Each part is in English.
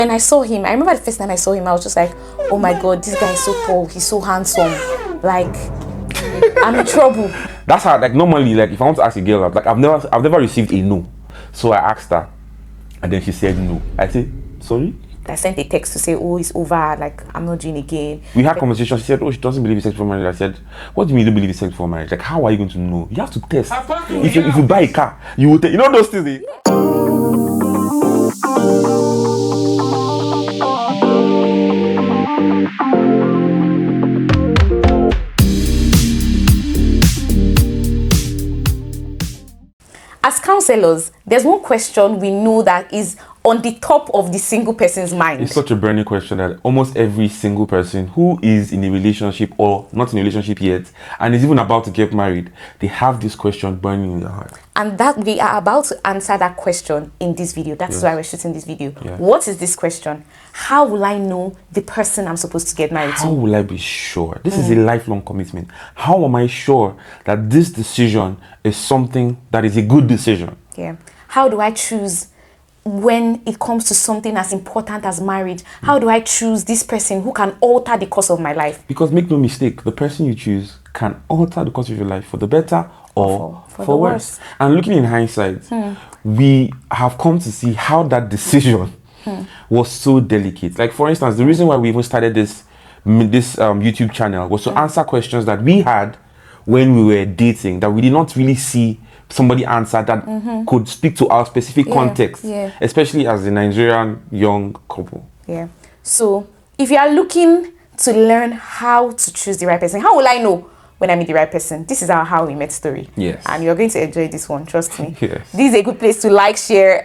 When I saw him, I remember the first time I saw him, I was just like, oh my God, this guy is so tall, he's so handsome. Like, I'm in trouble. That's how, like, normally, like, if I want to ask a girl, like, I've never received a no. So I asked her, and then she said no. I said, sorry? I sent a text to say, oh, it's over, like, I'm not doing again. We had conversation. She said, oh, she doesn't believe in sex before marriage. I said, what do you mean you don't believe in sex before marriage? Like, how are you going to know? You have to test. If you buy a car, you will test. You know those things. As counselors, there's one question we know that is on the top of the single person's mind. It's such a burning question that almost every single person who is in a relationship or not in a relationship yet and is even about to get married, they have this question burning in their heart. And that we are about to answer that question in this video. That's why we're shooting this video. Yeah. What is this question? How will I know the person I'm supposed to get married to? How will I be sure? This is a lifelong commitment. How am I sure that this decision is something that is a good decision? Yeah. How do I choose when it comes to something as important as marriage? How do I choose this person who can alter the course of my life? Because make no mistake, the person you choose can alter the course of your life for the better or for the worse. And looking in hindsight, we have come to see how that decision was so delicate. Like, for instance, the reason why we even started this YouTube channel was to answer questions that we had when we were dating that we did not really see somebody answer that could speak to our specific context, especially as a Nigerian young couple. Yeah. So if you are looking to learn how to choose the right person, how will I know when I meet the right person? This is our how we met story. Yes. And you're going to enjoy this one, trust me. Yes. This is a good place to like, share,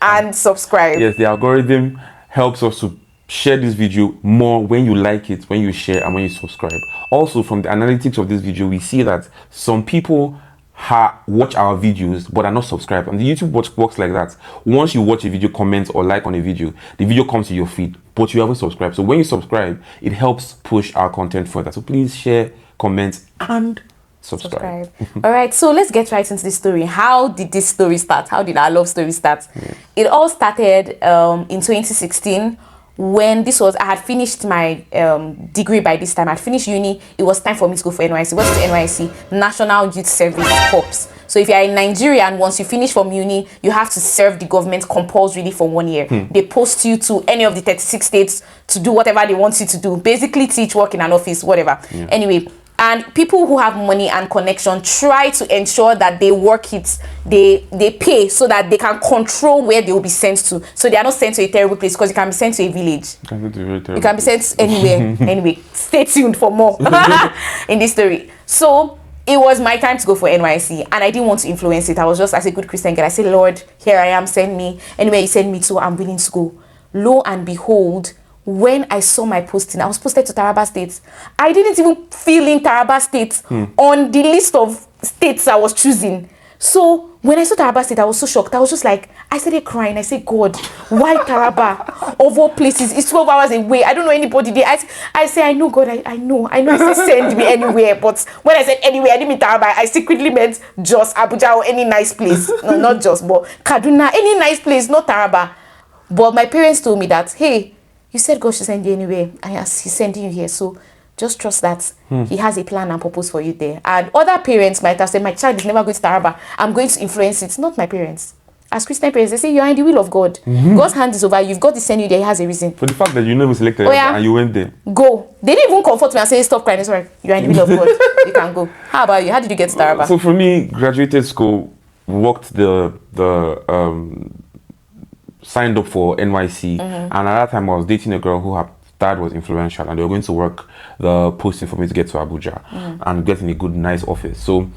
and subscribe. Yes, the algorithm helps us to share this video more when you like it, when you share, and when you subscribe. Also, from the analytics of this video, we see that some people watch our videos but are not subscribed, and the YouTube works like that. Once you watch a video, comment or like on a video, the video comes to your feed, but you haven't subscribed. So when you subscribe, it helps push our content further. So please share, comment, and subscribe. All right, so let's get right into this story. How did this story start? How did our love story start? It all started in 2016 when I had finished my degree by this time. I had finished uni. It was time for me to go for NYSC. What's the NYSC? National Youth Service Corps. So if you're in Nigeria and once you finish from uni, you have to serve the government compulsorily for 1 year. They post you to any of the 36 states to do whatever they want you to do. Basically teach, work in an office, whatever. Anyway, and people who have money and connection try to ensure that they work it, they pay so that they can control where they will be sent to. So they are not sent to a terrible place, because you can be sent to a village. You can be sent anywhere. Anyway, stay tuned for more in this story. So it was my time to go for NYSC, and I didn't want to influence it. I was just, as a good Christian girl, I said, Lord, here I am, send me. Anywhere you send me to, I'm willing to go. Lo and behold, when I saw my posting, I was posted to Taraba State. I didn't even fill in Taraba State on the list of states I was choosing. So when I saw Taraba State, I was so shocked. I was just like, I started crying. I said, God, why Taraba? Of all places, it's 12 hours away. I don't know anybody there. I say, I know, God, I know. I said, send me anywhere. But when I said anywhere, I didn't mean Taraba. I secretly meant just Abuja or any nice place. No, not just, but Kaduna, any nice place, not Taraba. But my parents told me that, hey, you said God should send you anywhere, and He's sending you here. So just trust that He has a plan and purpose for you there. And other parents might have said, my child is never going to Taraba. I'm going to influence it. Not my parents. As Christian parents, they say you are in the will of God. God's hand is over you. If God is sending you there, He has a reason. For the fact that you never selected and you went there. Go. They didn't even comfort me and say, stop crying. Sorry, you are in the will of God. You can go. How about you? How did you get to Taraba? So for me, graduated school, worked signed up for NYSC, and at that time I was dating a girl who her dad was influential, and they were going to work the posting for me to get to Abuja and get in a good, nice office. So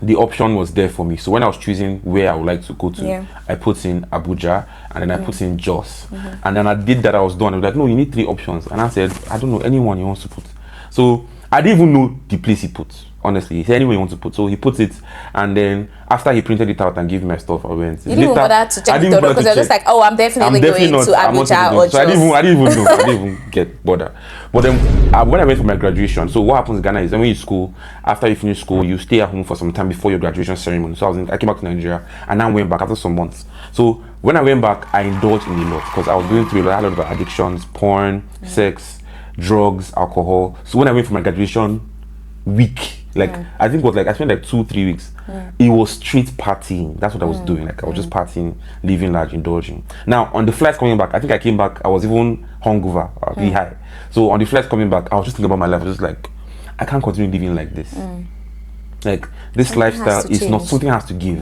the option was there for me. So when I was choosing where I would like to go to, I put in Abuja, and then I put in Jos. And then I did that, I was done. I was like, no, you need 3 options. And I said, I don't know, anyone he wants to put. So I didn't even know the place he put. honestly. He said, anywhere you want to put. So he put it, and then after he printed it out and gave me my stuff, I went. You didn't even bother to check the total because you're just like, oh, I'm definitely going to Abuja or so I didn't even know. I didn't even get bothered. But then when I went for my graduation, so what happens in Ghana is when you're in school, after you finish school, you stay at home for some time before your graduation ceremony. So I came back to Nigeria and I went back after some months. So when I went back, I indulged in a lot because I was going through a lot of addictions, porn, sex, drugs, alcohol. So when I went for my graduation week, I think it was I spent 2-3 weeks. It was straight partying. That's what I was doing. I was just partying, living large, indulging. Now on the flights coming back, I think I came back, I was even hungover, really high. So on the flights coming back, I was just thinking about my life. I was just like, I can't continue living like this. This something lifestyle is not something has to give.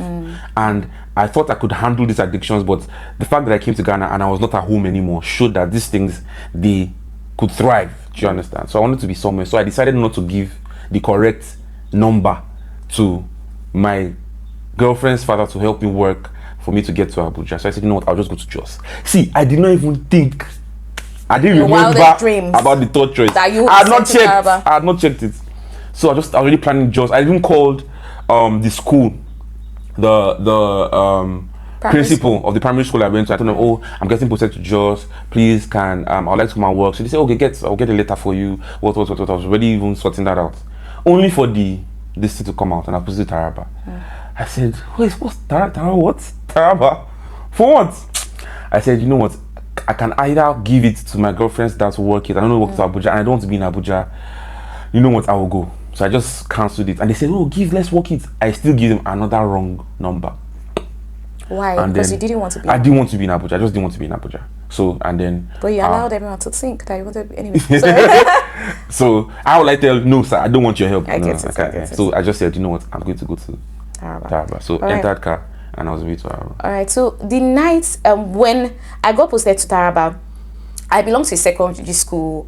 And I thought I could handle these addictions, but the fact that I came to Ghana and I was not at home anymore showed that these things, they could thrive. Do you understand? So I wanted to be somewhere. So I decided not to give the correct number to my girlfriend's father to help me work for me to get to Abuja. So I said, you know what, I'll just go to Jos. See, I did not even think, I didn't remember about the third choice. I had not checked it. So I was already planning Jos. I even called the school, the principal of the primary school I went to. I told them, oh, I'm getting posted to Jos. Please, I'd like to come and work. So they said, okay, I'll get a letter for you. What. I was already even sorting that out. Only for this thing to come out, and I posted to Taraba. I said, what's Taraba? What? Taraba? For what? I said, you know what? I can either give it to my girlfriend's dad to work it. I don't know work to Abuja, and I don't want to be in Abuja. You know what? I will go. So I just cancelled it, and they said, oh, let's work it. I still give them another wrong number. Why? Because you didn't want to be. I didn't want to be in Abuja. I just didn't want to be in Abuja. So and then. But you allowed everyone to think that you wanted to be anyway. So how will I tell? No, sir, I don't want your help. I get it. So I just said, you know what? I'm going to go to Taraba. So entered car, and I was with Taraba. All right. So the night when I got posted to Taraba, I belong to a secondary school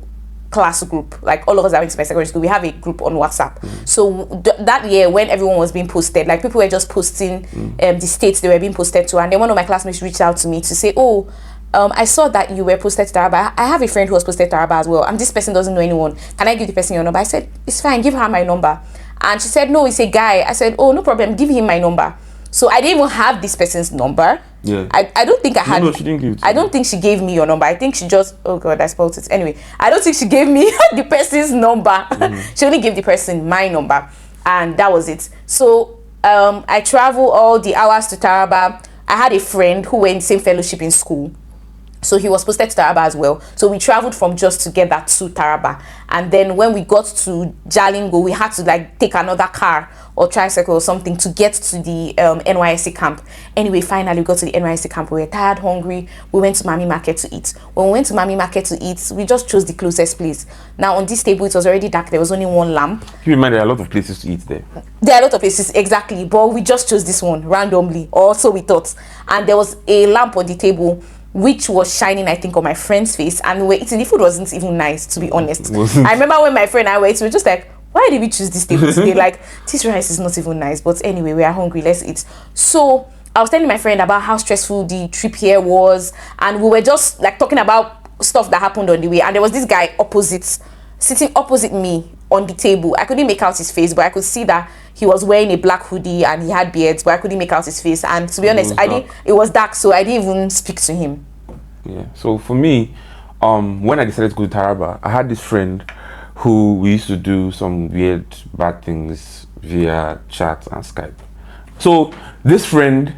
class group. Like all of us that went to my secondary school, we have a group on WhatsApp. So that year when everyone was being posted, like people were just posting the states they were being posted to, and then one of my classmates reached out to me to say, oh, I saw that you were posted to Taraba. I have a friend who was posted to Taraba as well, and this person doesn't know anyone. Can I give the person your number? I said, it's fine, give her my number. And she said, no, it's a guy. I said, oh, no problem, give him my number. So I didn't even have this person's number. Yeah. I don't think I had. No, she didn't give it to I don't think she gave me your number. I think she just, oh God, I spelled it. Anyway, I don't think she gave me the person's number. She only gave the person my number, and that was it. So I traveled all the hours to Taraba. I had a friend who went same fellowship in school. So he was posted to Taraba as well. So we traveled from Jos together to Taraba. And then when we got to Jalingo, we had to take another car or tricycle or something to get to the NYSC camp. Anyway, finally we got to the NYSC camp. We were tired, hungry. We went to Mami Market to eat. When we went to Mami Market to eat, we just chose the closest place. Now on this table, it was already dark. There was only one lamp. Keep in mind, there are a lot of places to eat there. There are a lot of places, exactly. But we just chose this one randomly, or so we thought. And there was a lamp on the table, which was shining, I think, on my friend's face, and we were eating. The food wasn't even nice, to be honest. I remember when my friend and I were eating, we were just like, why did we choose this table today? This rice is not even nice. But anyway, we are hungry, let's eat. So I was telling my friend about how stressful the trip here was, and we were just talking about stuff that happened on the way. And there was this guy sitting opposite me on the table. I couldn't make out his face, but I could see that he was wearing a black hoodie and he had beards, but I couldn't make out his face. And to be honest, it was dark, so I didn't even speak to him. Yeah. So for me, when I decided to go to Taraba, I had this friend who we used to do some weird bad things via chat and Skype. So this friend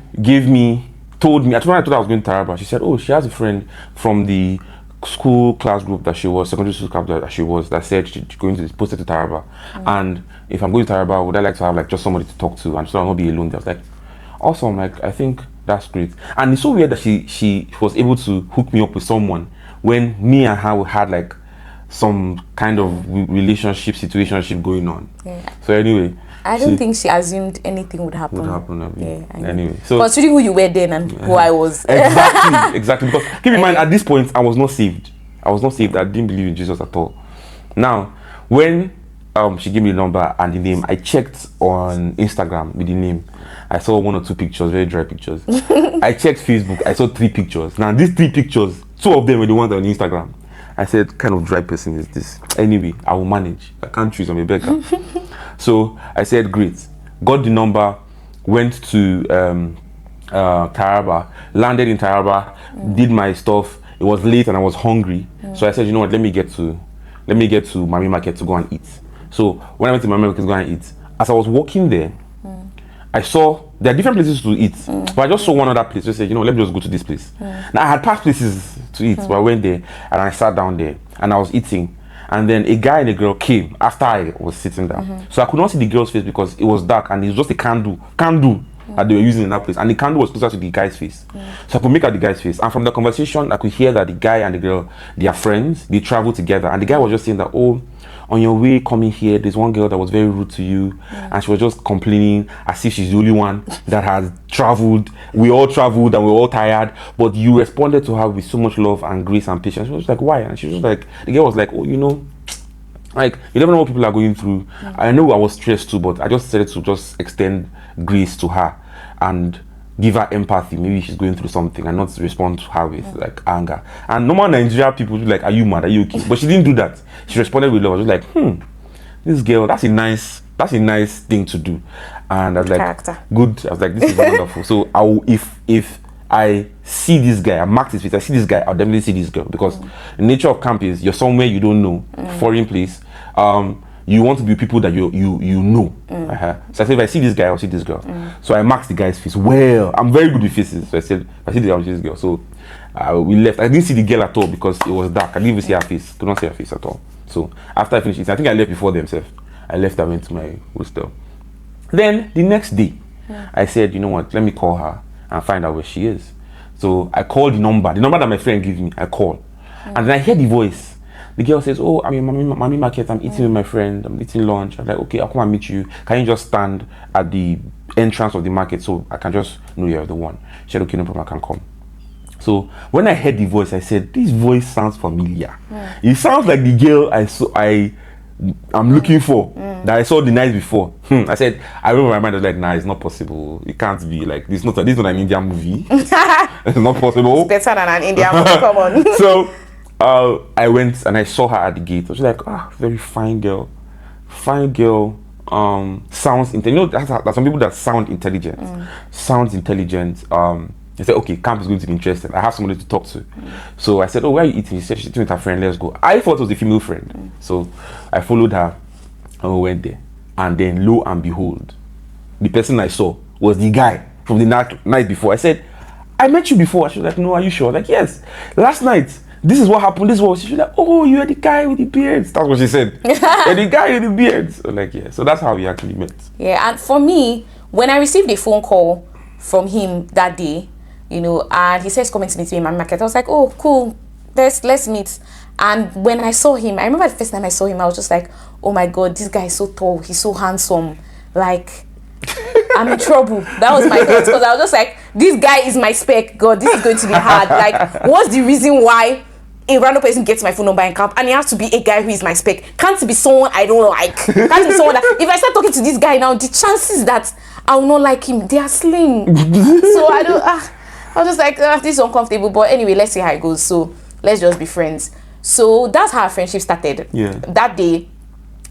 told me, I thought I was going to Taraba. She said, oh, she has a friend from the school class group that she was, secondary school class that she was, that said she's going to post it to Taraba. And if I'm going to Taraba, would I like to have just somebody to talk to, and so I'll not be alone. I was like, awesome, I think that's great. And it's so weird that she was able to hook me up with someone when me and her had some kind of situationship going on. Yeah. So anyway, I don't think she assumed anything would happen. Anyway, so considering who you were then and who I was. Exactly. Because keep in mind, at this point, I was not saved. I didn't believe in Jesus at all. Now, when she gave me the number and the name, I checked on Instagram with the name. I saw 1 or 2 pictures, very dry pictures. I checked Facebook. I saw 3 pictures. Now, these 3 pictures, 2 of them were the ones on Instagram. I said, kind of dry person is this? Anyway, I will manage. I can't choose. I'm a beggar. So I said, great. Got the number, went to Taraba, landed in Taraba, did my stuff. It was late and I was hungry. So I said, you know what, let me get to Mami Market to go and eat. So when I went to Mami Market to go and eat, as I was walking there, I saw there are different places to eat, but I just saw one other place. So I said, you know, let me just go to this place. Now I had past places to eat, but I went there and I sat down there and I was eating. And then a guy and a girl came after I was sitting down. So I could not see the girl's face because it was dark and it was just a candle that they were using in that place. And the candle was closer to the guy's face. So I could make out the guy's face. And from the conversation, I could hear that the guy and the girl, they are friends, they travel together. And the guy was just saying that, oh, on your way coming here, there's one girl that was very rude to you. And she was just complaining as if she's the only one that has traveled. We all traveled and we were all tired. But you responded to her with so much love and grace and patience. She was like, why? And she was like, the girl was like, oh, you know, like, you never know what people are going through. I know I was stressed too, but I just decided to just extend grace to her and give her empathy. Maybe she's going through something and not respond to her with like anger. And normal Nigerian people be like, are you mad? Are you okay? But she didn't do that. She responded with love. I was like, this girl, that's a nice thing to do. And I was like, character. Good. I was like, this is wonderful. So I will, if I see this guy, I mark his face, I see this guy, I'll definitely see this girl, because the nature of camp is you're somewhere you don't know, foreign place. You want to be people that you know. So I said, if I see this guy, I'll see this girl. So I marked the guy's face. Well, I'm very good with faces. So I said, if I see this guy, I'll see this girl. So we left. I didn't see the girl at all because it was dark. I didn't even see her face. Could not see her face at all. So after I finished it, I think I left before themselves. I left, I went to my hostel. Then the next day, I said, you know what, let me call her and find out where she is. So I called the number that my friend gave me. I called. And then I heard the voice. The girl says, oh, I'm in Mami Market, I'm eating with my friend, I'm eating lunch. I'm like, okay, I'll come and meet you. Can you just stand at the entrance of the market so I can just know you're the one? She said, okay, no problem, I can come. So when I heard the voice, I said, this voice sounds familiar. It sounds like the girl I'm looking for, that I saw the night before. I said, I remember my mind, I was like, nah, it's not possible. It can't be like this. This is not an Indian movie. It's not possible. It's better than an Indian movie, come on. So I went and I saw her at the gate. I was like, very fine girl. Sounds intelligent. You know, there's some people that sound intelligent. Sounds intelligent. I said, okay, camp is going to be interesting. I have somebody to talk to. So I said, oh, where are you eating? She said, she's eating with her friend, let's go. I thought it was a female friend. So I followed her and we went there. And then lo and behold, the person I saw was the guy from the night before. I said, I met you before. She was like, no, are you sure? Like, yes. Last night, this is what happened. This is what she was like, oh, you are the guy with the beards. That's what she said. You're the guy with the beards. So like, yeah. So that's how we actually met. Yeah, and for me, when I received a phone call from him that day, you know, and he says coming to meet me in my market, I was like, oh, cool, let's meet. And when I saw him, I remember the first time I saw him, I was just like, oh my God, this guy is so tall, he's so handsome, like, I'm in trouble. That was my thought, because I was just like, this guy is my spec. God, this is going to be hard. Like, what's the reason why a random person gets my phone number in camp and it has to be a guy who is my spec? Can't it be someone I don't like? Can't it be someone that, if I start talking to this guy now, the chances that I will not like him, they are slim. So I was just like, this is uncomfortable. But anyway, let's see how it goes. So let's just be friends. So that's how our friendship started. Yeah. That day,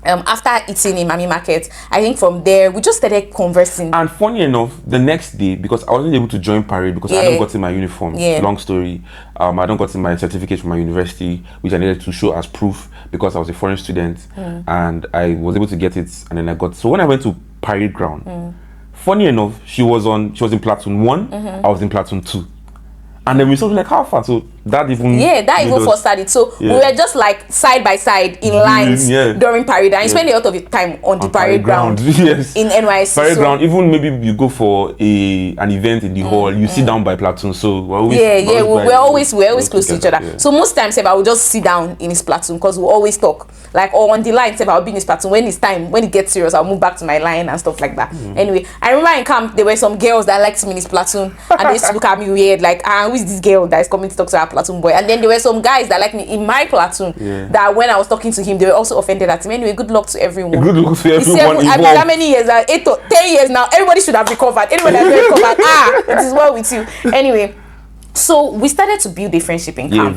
after eating in Mami Market, I think from there we just started conversing. And funny enough, the next day, because I wasn't able to join parade because I don't got in my uniform. Long story. I don't got in my certificate from my university, which I needed to show as proof because I was a foreign student, and I was able to get it. And then I got. So when I went to parade ground, funny enough, she was in platoon 1. I was in platoon 2. And then we saw like how far, so that even first started. So we were just like side by side in lines during parade, and you spend a lot of your time on the parade ground. Yes, in NYSC. Parade ground. Even maybe you go for an event in the hall, you sit down by platoon. So we're always close to each other. Yeah. So most times, I would just sit down in his platoon because we always talk. Like, or on the line, I'll be in his platoon. When it's time, when it gets serious, I'll move back to my line and stuff like that. Anyway, I remember in camp there were some girls that liked me in his platoon, and they used to look at me weird, like, who is this girl that is coming to talk to our platoon boy? And then there were some guys that liked me in my platoon that when I was talking to him, they were also offended at him. Anyway, good luck to everyone. Good luck to everyone. I mean, how many years? 8 to 10 years now. Everybody should have recovered. Anybody has recovered. It is well with you. Anyway. So we started to build a friendship in camp.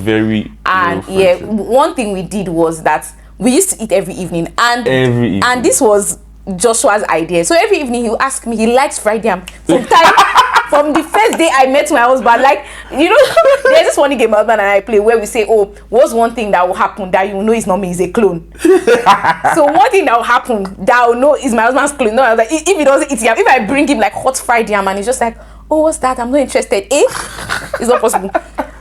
One thing we did was that we used to eat every evening, and this was Joshua's idea. So every evening he'll ask me, he likes fried yam. Sometimes from the first day I met my husband, like, you know, there's this funny game my husband and I play where we say, oh, what's one thing that will happen that you know is not me, is a clone. So one thing that will happen that I will know is my husband's clone. No, I was like, if he doesn't eat yam, if I bring him like hot fried yam and he's just like, oh, what's that? I'm not interested. It's not possible.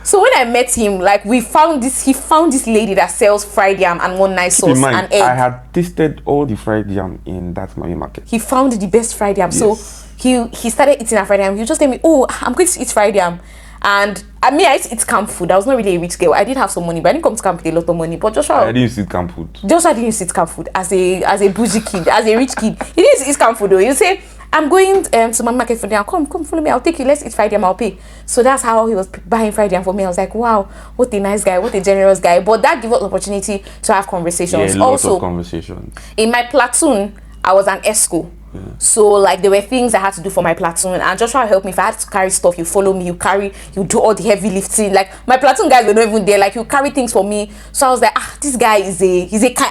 So when I met him, like, he found this lady that sells fried yam and one nice sauce and egg. I had tasted all the fried yam in that market. He found the best fried yam. Yes. So he started eating a fried yam. He just told me, oh, I'm going to eat fried yam. And I mean, I used to eat camp food. I was not really a rich girl. I did have some money, but I didn't come to camp with a lot of money. But Joshua, I didn't eat camp food. Joshua didn't eat camp food as a bougie kid, as a rich kid. He didn't eat camp food though. You say, I'm going to my market for now. Come follow me. I'll take you. Let's eat fried yam. I'll pay. So that's how he was buying fried yam for me. I was like, wow, what a nice guy, what a generous guy. But that gave us opportunity to have conversations. Yeah, lots of conversations. In my platoon, I was an ESCO. So like there were things I had to do for my platoon, and Joshua helped me. If I had to carry stuff, you follow me, you do all the heavy lifting. Like my platoon guys were not even there, like you carry things for me. So I was like, this guy is I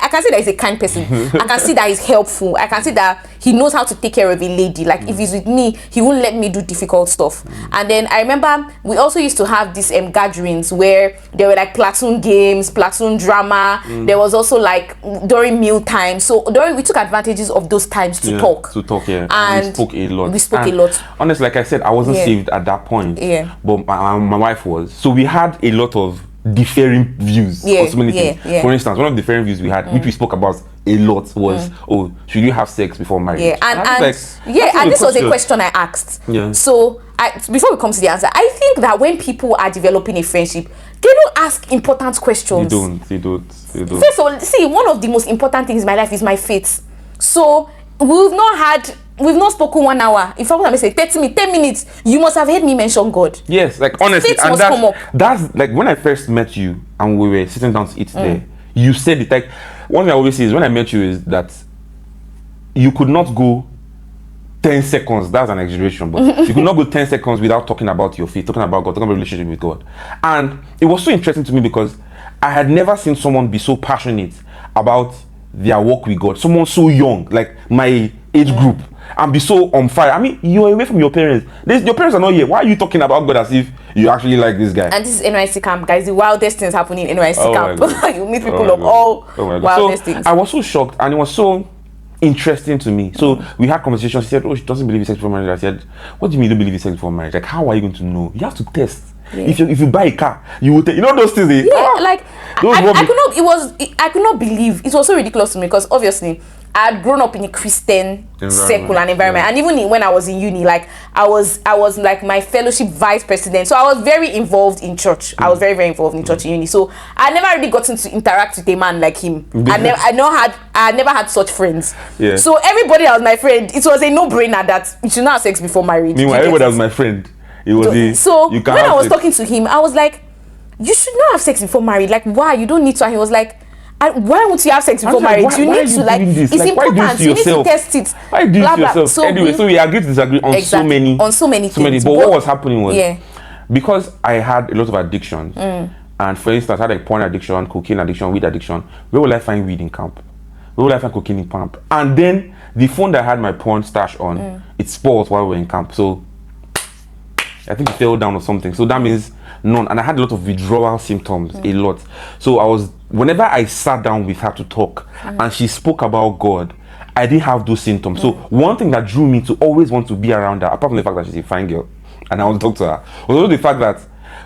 can see that he's a kind person. I can see that he's helpful. I can see that he knows how to take care of a lady. Like if he's with me, he won't let me do difficult stuff. And then I remember we also used to have these gatherings where there were like platoon games, platoon drama. There was also like during meal time. So we took advantages of those times to talk. Yeah. And we spoke a lot. A lot. Honestly, like I said, I wasn't saved at that point. Yeah. But my wife was. So we had a lot of differing views on so many things. Yeah. For instance, one of the different views we had, which we spoke about a lot, was, oh, should you have sex before marriage? Yeah, and this was a question I asked. Yeah. So before we come to the answer, I think that when people are developing a friendship, they don't ask important questions. They don't. First of all, see, one of the most important things in my life is my faith. So we've not spoken 1 hour. If I want to say 10 minutes, you must have heard me mention God. Yes, like honestly, faith must come up. That's like when I first met you and we were sitting down to eat there, you said it. Like one thing I always say is when I met you is that you could not go 10 seconds, that's an exaggeration, but you could not go 10 seconds without talking about your faith, talking about God, talking about relationship with God. And it was so interesting to me because I had never seen someone be so passionate about their work with God, someone so young, like my age group, and be so on fire. I mean, you're away from your parents. Your parents are not here. Why are you talking about God as if you actually like this guy? And this is NYSC camp, guys. The wildest things happening in NYSC camp. You meet people of all wildest things. I was so shocked, and it was so interesting to me. So we had conversations. She said, oh, she doesn't believe in sex before marriage. I said, what do you mean you don't believe in sex before marriage? Like, how are you going to know? You have to test. Yeah. If you buy a car, you will you know those things. Like I could not believe. It was so ridiculous to me because obviously I had grown up in a Christian circle and environment, and even when I was in uni, like I was like my fellowship vice president, so I was very involved in church. I was very, very involved in church in uni. So I never really gotten to interact with a man like him. I never had such friends. Yeah. So everybody that was my friend, it was a no-brainer that you should not have sex before marriage. Meanwhile, everybody was my friend. It was when I was talking to him, I was like, you should not have sex before marriage. Like, why? You don't need to. And he was like, why would you have sex before marriage? You need to, like, it's important. You need to test it. Why do this yourself? So anyway, so we agreed to disagree on so many things. But what was happening was, because I had a lot of addictions, and for instance, I had like porn addiction, cocaine addiction, weed addiction. Where will I find weed in camp? Where will I find cocaine in camp? And then the phone that I had my porn stash on, it spoiled while we were in camp. So I think it fell down or something. So that means none. And I had a lot of withdrawal symptoms, a lot. So whenever I sat down with her to talk and she spoke about God, I didn't have those symptoms. So one thing that drew me to always want to be around her, apart from the fact that she's a fine girl and I want to talk to her, was also the fact that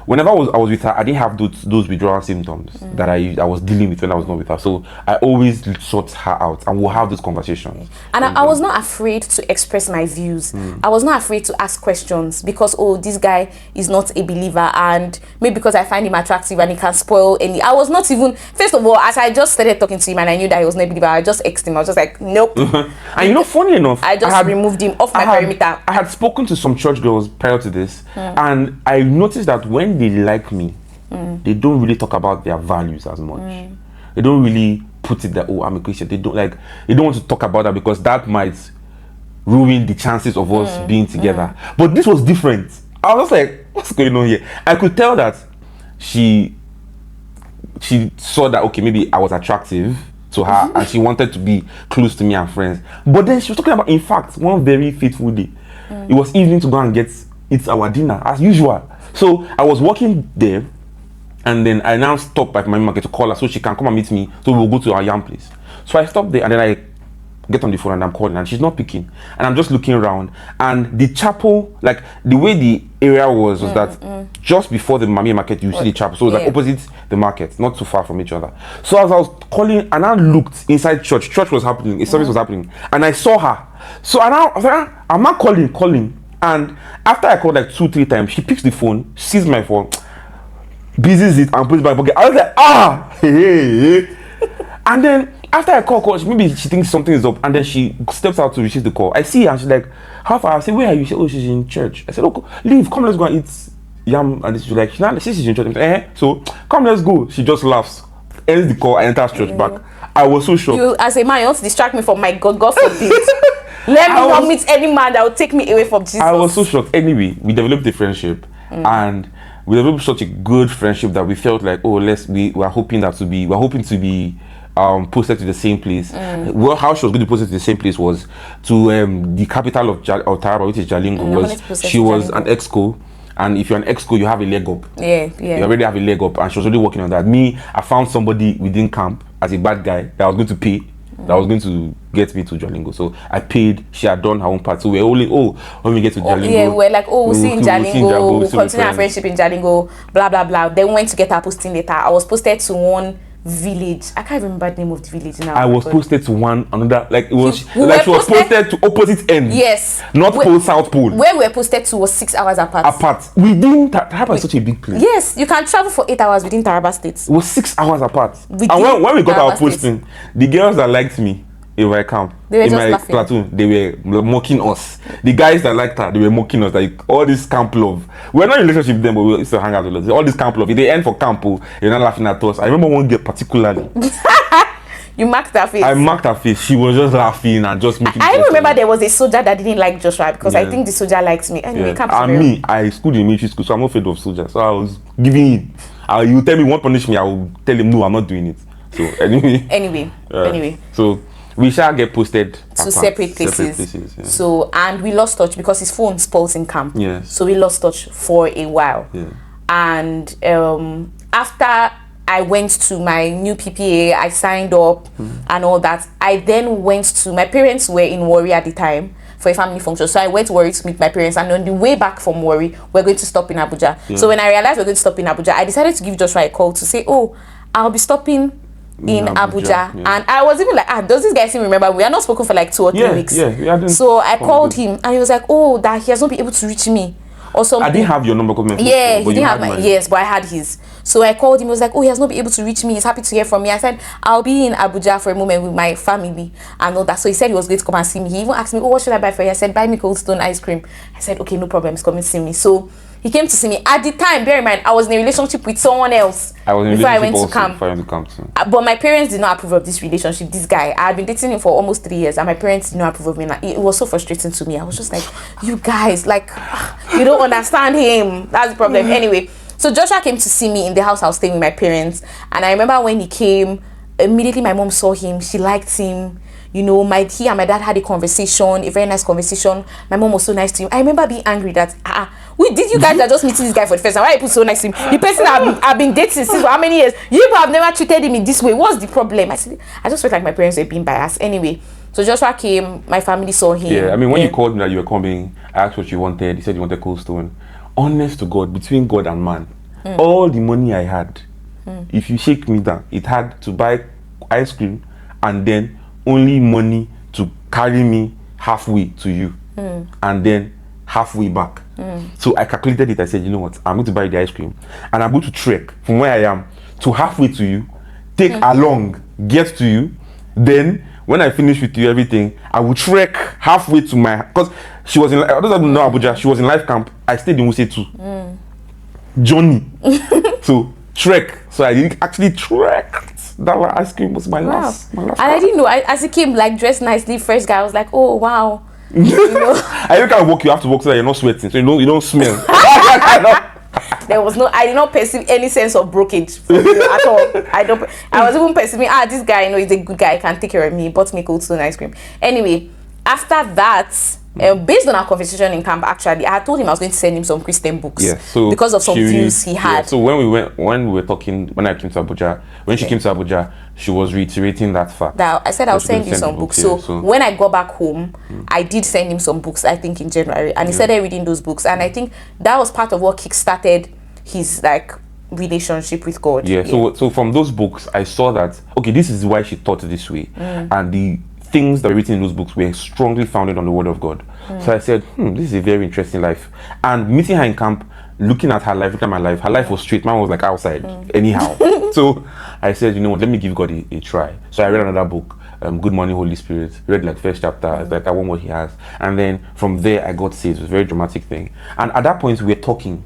whenever I was with her, I didn't have those withdrawal symptoms that I was dealing with when I was not with her. So I always sought her out and we'll have these conversations. And I was not afraid to express my views. I was not afraid to ask questions because, this guy is not a believer, and maybe because I find him attractive and he can spoil any. I was not even, first of all, as I just started talking to him and I knew that he was not a believer, I just exed him. I was just like, nope. And funny enough, I just removed him off my perimeter. I had spoken to some church girls prior to this, and I noticed that when they like me, they don't really talk about their values as much. They don't really put it that, I'm a Christian. They don't want to talk about that because that might ruin the chances of us being together. But this was different. I was just like, what's going on here? I could tell that she saw that, okay, maybe I was attractive to her, and she wanted to be close to me and friends. But then she was talking about, in fact, one very fateful day. It was evening to go and eat our dinner as usual. So I was walking there, and then I now stopped at my market to call her so she can come and meet me. So we'll go to our yam place. So I stopped there, and then I get on the phone and I'm calling, and she's not picking. And I'm just looking around, and the chapel, like the way the area was that just before the Mami market, you see the chapel. So it was like opposite the market, not too far from each other. So as I was calling, and I looked inside church was happening, a service was happening, and I saw her. So I was like, I'm not calling. And after I called like 2-3 times, she picks the phone, sees my phone, busies it, and puts it back in my pocket. I was like, hey. And then after I call, maybe she thinks something is up, and then she steps out to receive the call. I see her, and she's like, how far? I say, where are you? She said, oh, she's in church. I said, oh, leave, come, let's go and eat yam. And she's like, she's in church. I'm like, so come, let's go. She just laughs, ends the call, and enters church back. I was so shocked. You, as a man, you want to distract me from my God forbid. Let me not meet any man that will take me away from Jesus. I was so shocked. Anyway, we developed a friendship, and we developed such a good friendship that we felt like, oh, we're hoping to be posted to the same place. Well, how she was going to post it to the same place was to the capital of Taraba, which is Jalingo. She was an exco, and if you're an exco, you have a leg up. Yeah. You already have a leg up, and she was already working on that. Me, I found somebody within camp as a bad guy that was going to pay, that was going to get me to Jalingo. So I paid. She had done her own part. So we're only when we get to Jalingo. We're like, we'll see in Jalingo. We'll continue our friendship in Jalingo. Blah blah blah. Then we went to get our posting later. I was posted to one village. I can't remember the name of the village now. I was posted to another, like it was she was posted to opposite ends. Yes. North Pole, South Pole. Where we were posted to was 6 hours apart. Within Taraba is such a big place. Yes, you can travel for 8 hours within Taraba State. It was 6 hours apart. And when we got our posting, the girls that liked me in my camp, in my platoon, they were mocking us. The guys that liked her, they were mocking us. Like, all this camp love. We're not in a relationship with them, but we used to hang out with us. All this camp love. If they end for camp, you're not laughing at us. I remember one girl particularly. You marked her face. I marked her face. She was just laughing and just making. I remember there was a soldier that didn't like Joshua because I think the soldier likes me. Anyway, I schooled in military school, so I'm not afraid of soldiers. So I was giving in. You tell me one punish me, I will tell him no, I'm not doing it. So anyway. So we shall get posted to separate places. Yeah. So, and we lost touch because his phone spoils in camp. Yes. So we lost touch for a while. Yeah. And after I went to my new PPA, I signed up and all that. I then went to, my parents were in Warri at the time for a family function. So I went to Warri to meet my parents, and on the way back from Warri, we're going to stop in Abuja. Yeah. So when I realized we're going to stop in Abuja, I decided to give Joshua a call to say, oh, I'll be stopping in Abuja. Yeah. And I was even like, does this guy still remember? We are not spoken for like 2 or 3 weeks. Yeah, so I called him, and he was like, oh, that he has not been able to reach me or something. I didn't have your number. Yeah, he didn't have mine. Yes, but I had his. So I called him. He was like, oh, he has not been able to reach me. He's happy to hear from me. I said, I'll be in Abuja for a moment with my family and all that. So he said he was going to come and see me. He even asked me, oh, what should I buy for you? I said, buy me Cold Stone ice cream. I said, okay, no problem. He's coming to see me. So he came to see me. At the time, bear in mind, I was in a relationship with someone else. I was in a before I relationship went to camp. But my parents did not approve of this relationship. This guy, I had been dating him for almost 3 years, and my parents did not approve of me. Like, it was so frustrating to me. I was just like, you guys, like, you don't understand him. That's the problem. Anyway, so Joshua came to see me in the house I was staying with my parents, and I remember when he came, immediately my mom saw him. She liked him. You know, he and my dad had a conversation, a very nice conversation. My mom was so nice to him. I remember being angry that, did you guys are just meeting this guy for the first time? Why are you so nice to him? The person I've been dating since for how many years? You people have never treated him in this way. What's the problem? I said, I just felt like my parents were being biased. Anyway, so Joshua came, my family saw him. Yeah, I mean, when you called me that you were coming, I asked what you wanted. He said you wanted Cold Stone. Honest to God, between God and man, all the money I had, if you shake me down, it had to buy ice cream and then only money to carry me halfway to you and then halfway back. So I calculated it. I said, you know what, I'm going to buy the ice cream and I'm going to trek from where I am to halfway to you, take along, get to you, then when I finish with you everything, I will trek halfway to my, because she was in, I don't know Abuja, she was in life camp. I stayed in Wuse too. Journey. So trek. So I didn't actually trek. That ice cream was my last. And I didn't know. As he came, like dressed nicely, fresh guy, I was like, oh wow. You know? I can't walk. You have to walk so that you're not sweating, so you don't smell. I did not perceive any sense of brokerage from you at all. I was even perceiving, this guy, he's a good guy, he can take care of me. He bought me cold stone ice cream. Anyway, after that, based on our conversation in camp, actually, I had told him I was going to send him some Christian books. Yeah, so because of some views he had. Yeah, so when we were talking, when I came to Abuja, she came to Abuja, she was reiterating that fact. That I said I'll send you some books. So when I got back home, I did send him some books, I think in January, and he started reading those books, and I think that was part of what kickstarted his relationship with God. Yeah. So from those books, I saw that this is why she thought this way, and the things that were written in those books were strongly founded on the Word of God. So I said, this is a very interesting life. And meeting her in camp, looking at her life, looking at my life, her life was straight, mine was outside, anyhow. So I said, you know what, let me give God a try. So I read another book, Good Morning Holy Spirit, read first chapter, I want what he has. And then from there I got saved. It was a very dramatic thing. And at that point we were talking.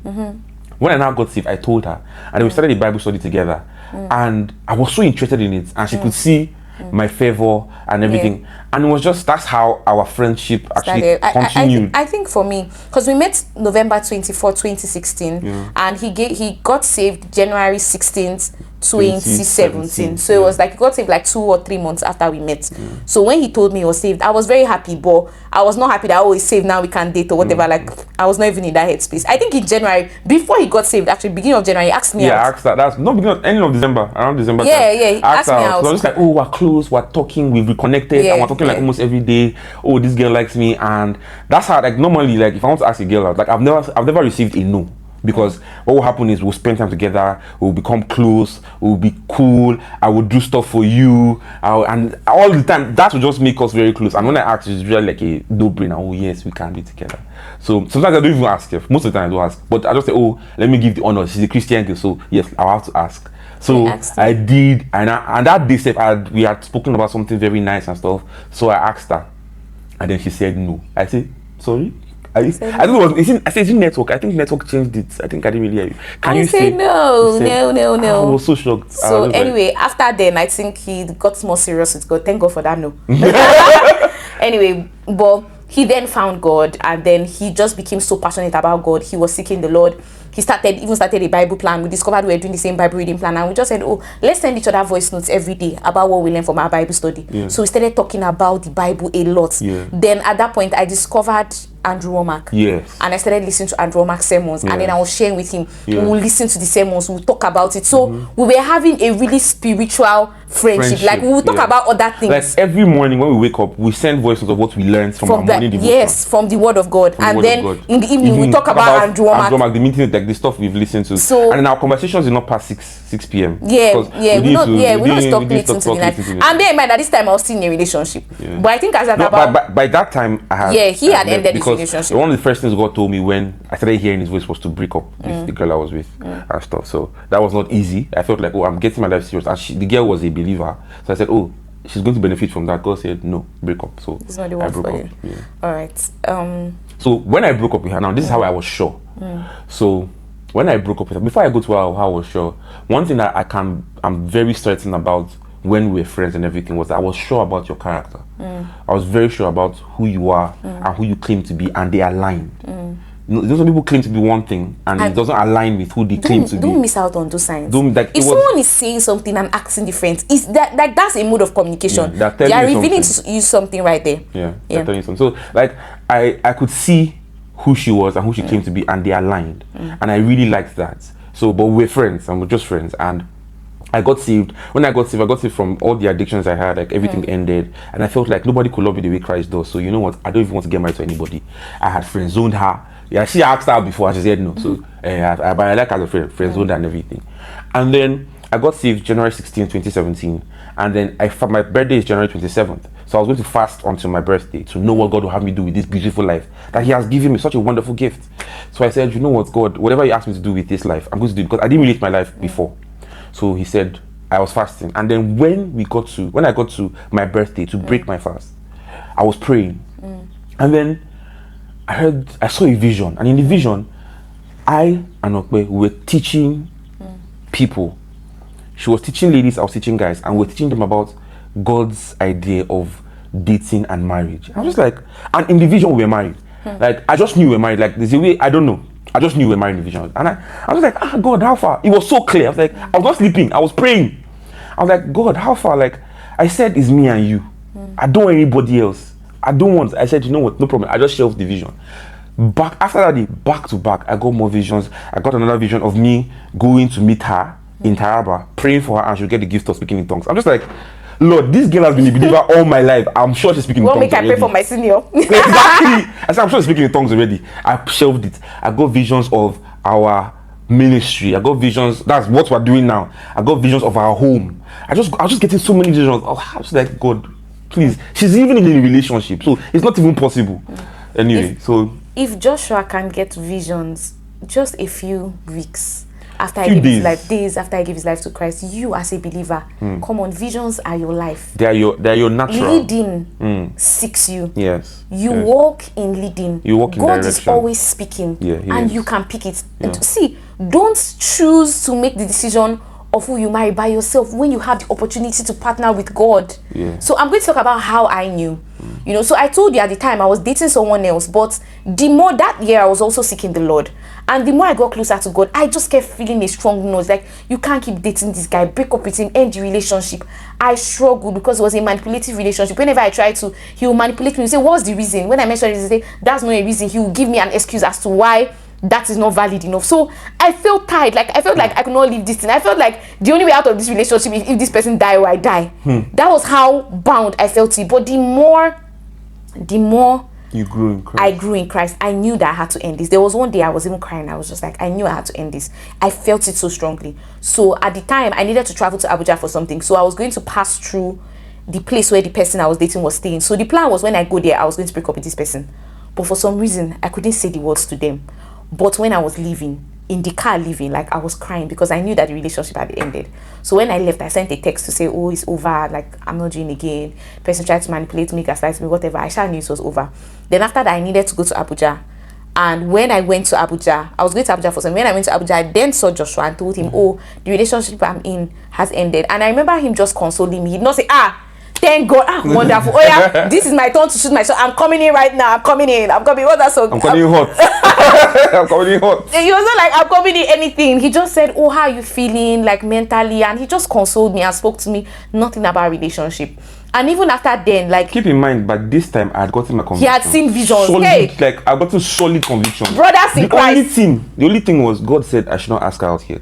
When I now got saved, I told her, and then we started a Bible study together. And I was so interested in it, and she could see my favor and everything, and it was just, that's how our friendship actually continued. I think for me, because we met November 24, 2016, and he got saved January 16th, 2017. So it was he got saved 2 or 3 months after we met. So when he told me he was saved, I was very happy, but I was not happy that he's saved, now we can date or whatever. I was not even in that headspace. I think in January, before he got saved, actually beginning of January, he asked me out. I asked that. That's not beginning of, ending of December, around December. He asked me out. So I was just we're close, we're talking, we've reconnected, and we're talking almost every day. This girl likes me, and that's how normally if I want to ask a girl out, I've never received a no. Because what will happen is we'll spend time together, we'll become close, we'll be cool, I will do stuff for you, and all the time that will just make us very close. And when I ask, it's really a no-brainer. Yes, we can be together. So sometimes I don't even ask. Most of the time I don't ask, but I just say, let me give the honor. She's a Christian girl, so yes, I'll have to ask. So I did, and that day we had spoken about something very nice and stuff. So I asked her, and then she said no. I said, sorry. I don't know. I said, network. I think network changed it. I think I didn't really hear you. Can you say no? No. I was so shocked. So anyway, after then, I think he got more serious with God. Thank God for that. No. Anyway, but he then found God, and then he just became so passionate about God. He was seeking the Lord. He started a Bible plan. We discovered we were doing the same Bible reading plan, and we just said, let's send each other voice notes every day about what we learn from our Bible study. So we started talking about the Bible a lot. Then at that point, I discovered Andrew Womack. Yes. And I started listening to Andrew Womack's sermons, and then I was sharing with him. We will listen to the sermons, we'll talk about it. So we were having a really spiritual friendship. We will talk about other things. Every morning when we wake up, we send voice notes of what we learned from our morning devotion. Yes, from the Word of God. And then in the evening, we talk about Andrew Womack. The meeting, the stuff we've listened to. So, and then our conversations is not past 6 p.m. We're not stop late into the night. And bear in mind that this time I was still in a relationship. But I think by that time I had he had ended his relationship. One of the first things God told me when I started hearing his voice was to break up with the girl I was with and stuff. So that was not easy. I felt I'm getting my life serious. And the girl was a believer. So I said, she's going to benefit from that. God said, no, break up. So it's not the one for you. All right. So when I broke up with her, now this is how I was sure. So when I broke up with her, before I go to how I was sure, one thing that I'm very certain about when we were friends and everything was that I was sure about your character. I was very sure about who you are and who you claim to be, and they aligned. Those people claim to be one thing and it doesn't align with who they claim to be. Don't miss out on those signs. If someone is saying something and acting different, is that that's a mode of communication. They are revealing to you something right there. They're telling you something. So I could see who she was and who she claimed to be, and they aligned. And I really liked that. So, but we're friends, and we're just friends. And I got saved. When I got saved from all the addictions I had. Everything ended, and I felt like nobody could love me the way Christ does. So you know what? I don't even want to get married to anybody. I had friend zoned her. Yeah, she asked her before, and she said no. So I like her as a friend zoned and everything. And then I got saved January 16, 2017, and then my birthday is January 27th. So I was going to fast until my birthday to know what God will have me do with this beautiful life that He has given me, such a wonderful gift. So I said, you know what, God, whatever you asked me to do with this life, I'm going to do it, because I didn't relate my life before. So He said, I was fasting. And then when I got to my birthday to break my fast, I was praying. And then I saw a vision. And in the vision, I and Okpe were teaching people. She was teaching ladies, I was teaching guys, and we're teaching them about God's idea of dating and marriage. I was just and in the vision we were married. I just knew we were married. There's a way, I don't know. I just knew we were married in visions. And I was like, God, how far? It was so clear. I was like, I was not sleeping. I was praying. I was like, God, how far? Like, I said, it's me and you. I don't want anybody else. I don't want. I said, you know what? No problem. I just shelved the vision. Back after that day, back to back, I got more visions. I got another vision of me going to meet her in Taraba, praying for her, and she'll get the gift of speaking in tongues. I'm just like, Lord, this girl has been a believer all my life. I'm sure she's speaking in tongues. Make I pray for my senior. Exactly. I said, I'm sure she's speaking in tongues already. I shelved it. I got visions of our ministry. I got visions. That's what we're doing now. I got visions of our home. I was just getting so many visions. Oh, I was like, God, please. She's even in a relationship, so it's not even possible. Anyway, if Joshua can get visions just a few weeks after I gave his life, days after I gave his life to Christ, you as a believer, come on, visions are your life. They are your natural. Leading seeks you. Yes. You walk in leading. You walk in God direction. is always speaking, and you can pick it. Yeah. See, don't choose to make the decision of who you marry by yourself when you have the opportunity to partner with God. Yeah. So I'm going to talk about how I knew. You know, so I told you at the time I was dating someone else, but the more that year I was also seeking the Lord, and the more I got closer to God, I just kept feeling a strong nose, like, you can't keep dating this guy, break up with him, end the relationship. I struggled because it was a manipulative relationship. Whenever I tried to, he would manipulate me. He say, what's the reason? When I mentioned it, he say, that's not a reason. He will give me an excuse as to why that is not valid enough. So I felt tired. Like, I felt like I could not leave this thing. I felt like the only way out of this relationship is if this person die or I die. That was how bound I felt it. But the more you grew in Christ. I grew in Christ, I knew that I had to end this. There was one day I was even crying. I was just like, I knew I had to end this. I felt it so strongly. So at the time, I needed to travel to Abuja for something. So I was going to pass through the place where the person I was dating was staying. So the plan was, when I go there, I was going to break up with this person. But for some reason, I couldn't say the words to them. But when I was leaving, in the car leaving, like, I was crying because I knew that the relationship had ended. So when I left, I sent a text to say, oh, it's over, like, I'm not doing again. The person tried to manipulate me, gaslight me, whatever. I sure knew it was over. Then after that, I needed to go to Abuja. And when I went to Abuja, I was going to Abuja for something. When I went to Abuja, I then saw Joshua and told him, oh, the relationship I'm in has ended. And I remember him just consoling me. He'd not say, thank God, wonderful. Oh yeah, this is my turn to shoot my shot. I'm coming in right now. I'm coming in. What's that song? I'm coming in hot. I'm coming in hot. He was not like, I'm coming in anything. He just said, oh, how are you feeling, like, mentally? And he just consoled me and spoke to me. Nothing about relationship. And even after then, like, keep in mind, but this time I had gotten my conviction. He had seen visions. Solid, like, I got a solid conviction. Brothers in Christ. The only thing was, God said I should not ask her out here.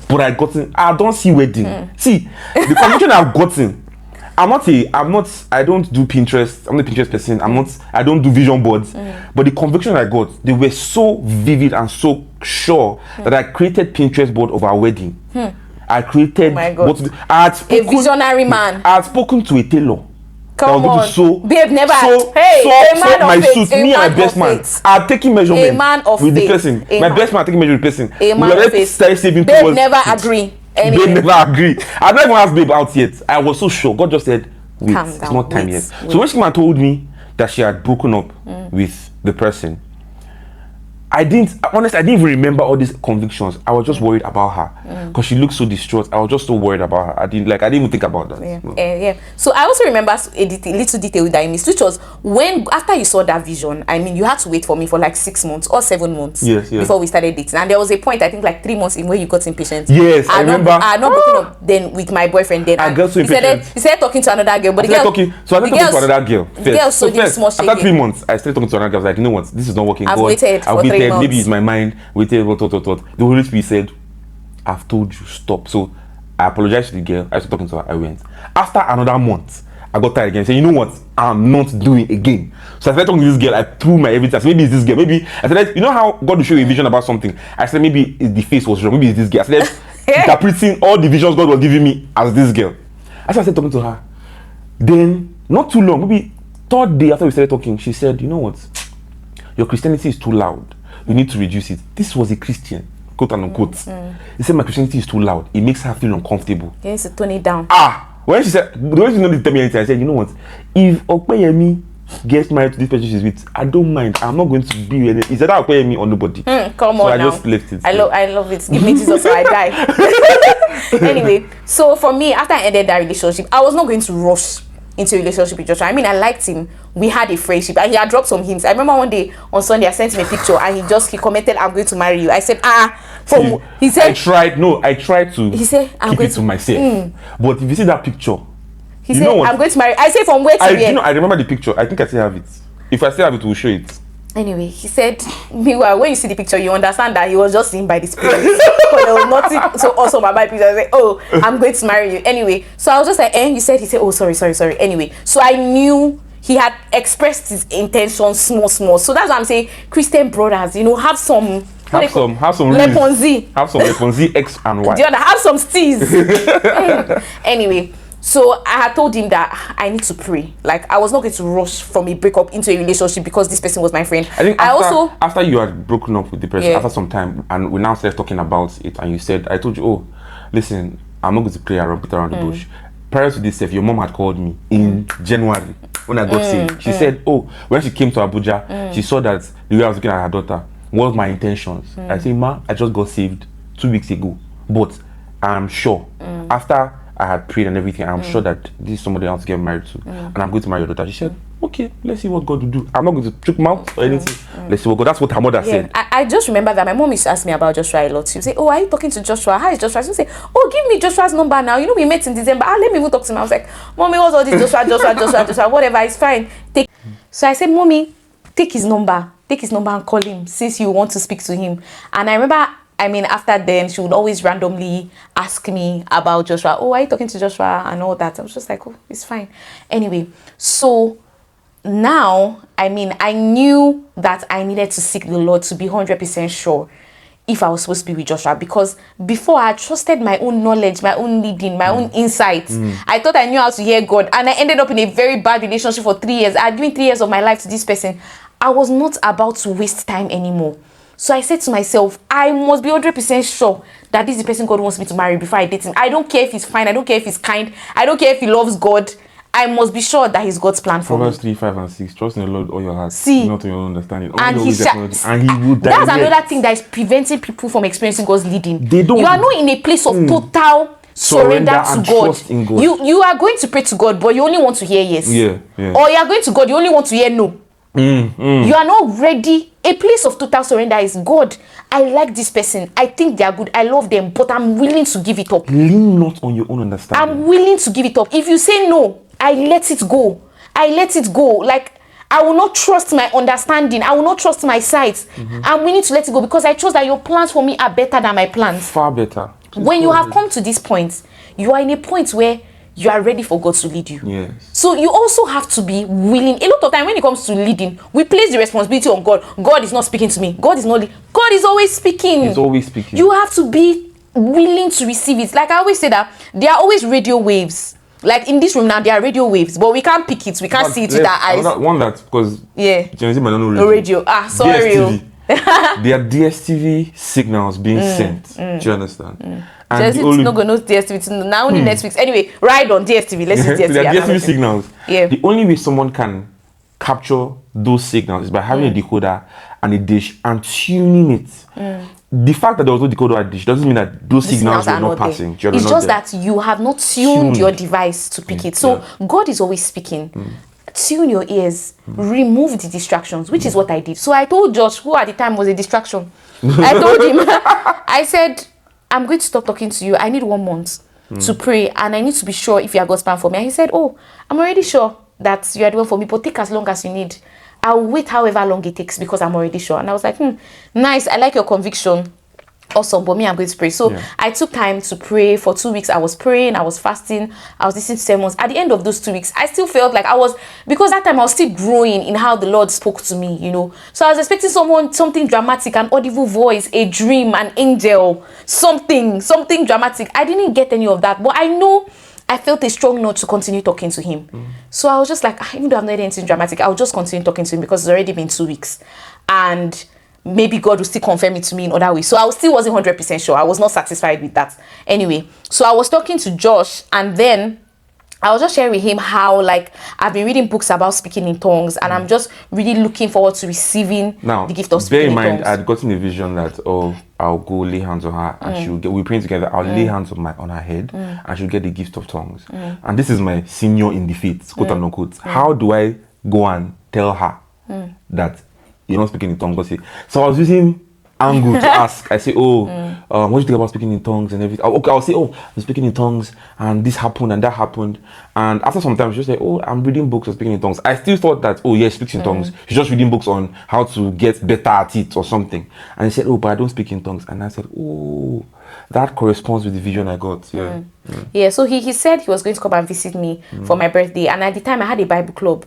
But I don't see wedding. See, the conviction I've gotten. I don't do Pinterest. I'm not a Pinterest person. I don't do vision boards. But the conviction I got, they were so vivid and so sure that I created Pinterest board of our wedding. I created a visionary man. I had spoken to a tailor. Come on. Babe, never. A man of my suit, me and my best man are taking measurement with the person. My best man taking measurement with the person. A man of faith. Babe never agree. Anyway. They never agree. I've not even asked babe out yet. I was so sure. God just said, wait, it's not time yet. So when she told me that she had broken up with the person, I didn't even remember all these convictions. I was just worried about her because she looked so distraught. I was just so worried about her. I didn't even think about that. Yeah. So I also remember a little detail that I missed, which was when, after you saw that vision, I mean, you had to wait for me for like 6 months or 7 months before we started dating. And there was a point, I think like 3 months in, where you got impatient. Yes, I remember. I had not broken up then with my boyfriend then. I got so impatient. He started talking to another girl, but I started talking to another girl. First, after 3 months, I started talking to another girl. I was like, you know what? This is not working. I've waited for 3 months. Maybe it's my mind. Waited. The Holy Spirit said, I've told you, stop. So I apologized to the girl. I started talking to her. I went. After another month, I got tired again. Saying, you know what? I'm not doing again. So I started talking to this girl. I threw my everything. So maybe it's this girl. Maybe I said, you know how God will show you a vision about something. I said, maybe the face was wrong. Maybe it's this girl. I said, interpreting all the visions God was giving me as this girl. I started talking to her. Then, not too long, maybe 3rd day after we started talking, she said, you know what? Your Christianity is too loud. You need to reduce it. This was a Christian, quote and unquote. He said my Christianity is too loud. It makes her feel uncomfortable. He needs to tone it down. When she said, the way she didn't tell me anything, I said, you know what? If Okpeyemi gets married to this person she's with, I don't mind. I'm not going to be with it. Is that Okpeyemi or nobody? Come on now. I just left it. I love it. Give me Jesus or I die. Anyway, so for me, after I ended that relationship, I was not going to rush into a relationship with Joshua. I mean, I liked him. We had a friendship, and he had dropped some hints. I remember one day on Sunday, I sent him a picture, and he commented, "I'm going to marry you." I said, he said, I tried to. He said, "I'm keep going it to myself." But if you see that picture, he said, "I'm going to marry." I said, "From where to where?" I remember the picture. I think I still have it. If I still have it, we'll show it. Anyway, he said, meanwhile, when you see the picture, you understand that he was just seen by the spirit. But there was nothing so awesome about the picture. I was like, "Oh, I'm going to marry you." Anyway, so I was just like, he said, "Oh, sorry. Anyway, so I knew he had expressed his intentions small. So that's why I'm saying, Christian brothers, have some... Have some Leponzi. Have some Leponzi X and Y. Do you have some steez? Anyway, so I had told him that I need to pray. Like, I was not going to rush from a breakup into a relationship because this person was my friend. I think after you had broken up with the person, after some time, and we now started talking about it, and you said, I told you, "Oh, listen, I'm not going to play around the bush." Prior to this, your mom had called me in January when I got saved. She said, "Oh, when she came to Abuja, she saw that the way I was looking at her daughter, what was my intentions?" I said, "Ma, I just got saved 2 weeks ago, but I'm sure after I had prayed and everything, I'm sure that this is somebody else to get married to, and I'm going to marry your daughter." She said, "Okay, let's see what God will do. I'm not going to trick him out or anything. Let's see what God." That's what her mother said. I just remember that my mom used to ask me about Joshua a lot. She would say, "Oh, are you talking to Joshua? How is Joshua?" She would say, "Oh, give me Joshua's number now. We met in December. Let me even talk to him." I was like, "Mommy, what's all this Joshua, whatever, it's fine. Take." So I said, "Mommy, take his number and call him since you want to speak to him." And I remember, after then, she would always randomly ask me about Joshua. "Oh, are you talking to Joshua?" and all that. I was just like, "Oh, it's fine." Anyway, so now, I knew that I needed to seek the Lord to be 100% sure if I was supposed to be with Joshua, because before I trusted my own knowledge, my own leading, my own insights. I thought I knew how to hear God, and I ended up in a very bad relationship for 3 years. I had given 3 years of my life to this person. I was not about to waste time anymore. So I said to myself, I must be 100% sure that this is the person God wants me to marry before I date him. I don't care if he's fine. I don't care if he's kind. I don't care if he loves God. I must be sure that he's God's plan for me. Proverbs 3, 5, and 6. Trust in the Lord all your heart. See, not in your own understanding. And he will direct. That's another thing that is preventing people from experiencing God's leading. You are not in a place of total surrender to God. Trust in God. You are going to pray to God, but you only want to hear yes. Yeah. Or you are going to God, you only want to hear no. You are not ready. A place of total surrender is, God, I like this person. I think they are good. I love them, but I'm willing to give it up. Lean not on your own understanding. I'm willing to give it up. If you say no, I let it go. Like, I will not trust my understanding. I will not trust my sight. I'm willing to let it go because I trust that your plans for me are better than my plans. Far better. When you have come to this point, you are in a point where you are ready for God to lead you. Yes. So you also have to be willing. A lot of time when it comes to leading, we place the responsibility on God. God is not speaking to me. God is always speaking. He's always speaking. You have to be willing to receive it. Like I always say that there are always radio waves. Like in this room now, there are radio waves, but we can't pick it. We can't see it with our eyes. One that, because Gen Z might not know radio. Radio. Sorry. There are DSTV signals being sent. Do you understand? And Gen Z not going to know DSTV. Now only Netflix. Anyway, ride on DSTV. Let's see DSTV. There are DSTV signals. Yeah. The only way someone can capture those signals is by having a decoder and a dish and tuning it. The fact that there was no decoder or dish doesn't mean that those signals were not passing. It's just that you have not tuned your device to pick it. So God is always speaking. Tune your ears. Remove the distractions, which is what I did. So I told Josh, who at the time was a distraction, I told him, I said, I'm going to stop talking to you. I need 1 month to pray, and I need to be sure if you are God's plan for me. And he said, oh, I'm already sure that you are the one for me, but take as long as you need. I'll wait however long it takes because I'm already sure. And I was like, nice. I like your conviction. Awesome. But me, I'm going to pray. So I took time to pray for 2 weeks. I was praying. I was fasting. I was listening to sermons. At the end of those 2 weeks, I still felt like because that time I was still growing in how the Lord spoke to me, So I was expecting something dramatic, an audible voice, a dream, an angel, something dramatic. I didn't get any of that. But I know I felt a strong note to continue talking to him. So I was just like, even though I've not done anything dramatic, I'll just continue talking to him because it's already been 2 weeks. And maybe God will still confirm it to me in other ways. So I still wasn't 100% sure. I was not satisfied with that. Anyway, so I was talking to Josh, and then I was just sharing with him how, I've been reading books about speaking in tongues, and I'm just really looking forward to receiving the gift of speaking in tongues. Now, bear in mind, I'd gotten a vision that, I'll go lay hands on her, and we're praying together. I'll lay hands on her head, and she'll get the gift of tongues. And this is my senior in the faith, quote unquote. How do I go and tell her that you're not speaking in tongues? So I was using angle to ask. I say, what do you think about speaking in tongues and everything? Okay, I'll say, I'm speaking in tongues, and this happened and that happened. And after some time, she'll say, I'm reading books on speaking in tongues. I still thought that, she speaks in tongues. She's just reading books on how to get better at it or something. And she said, but I don't speak in tongues. And I said, that corresponds with the vision I got. Yeah, so he said he was going to come and visit me for my birthday. And at the time, I had a Bible club,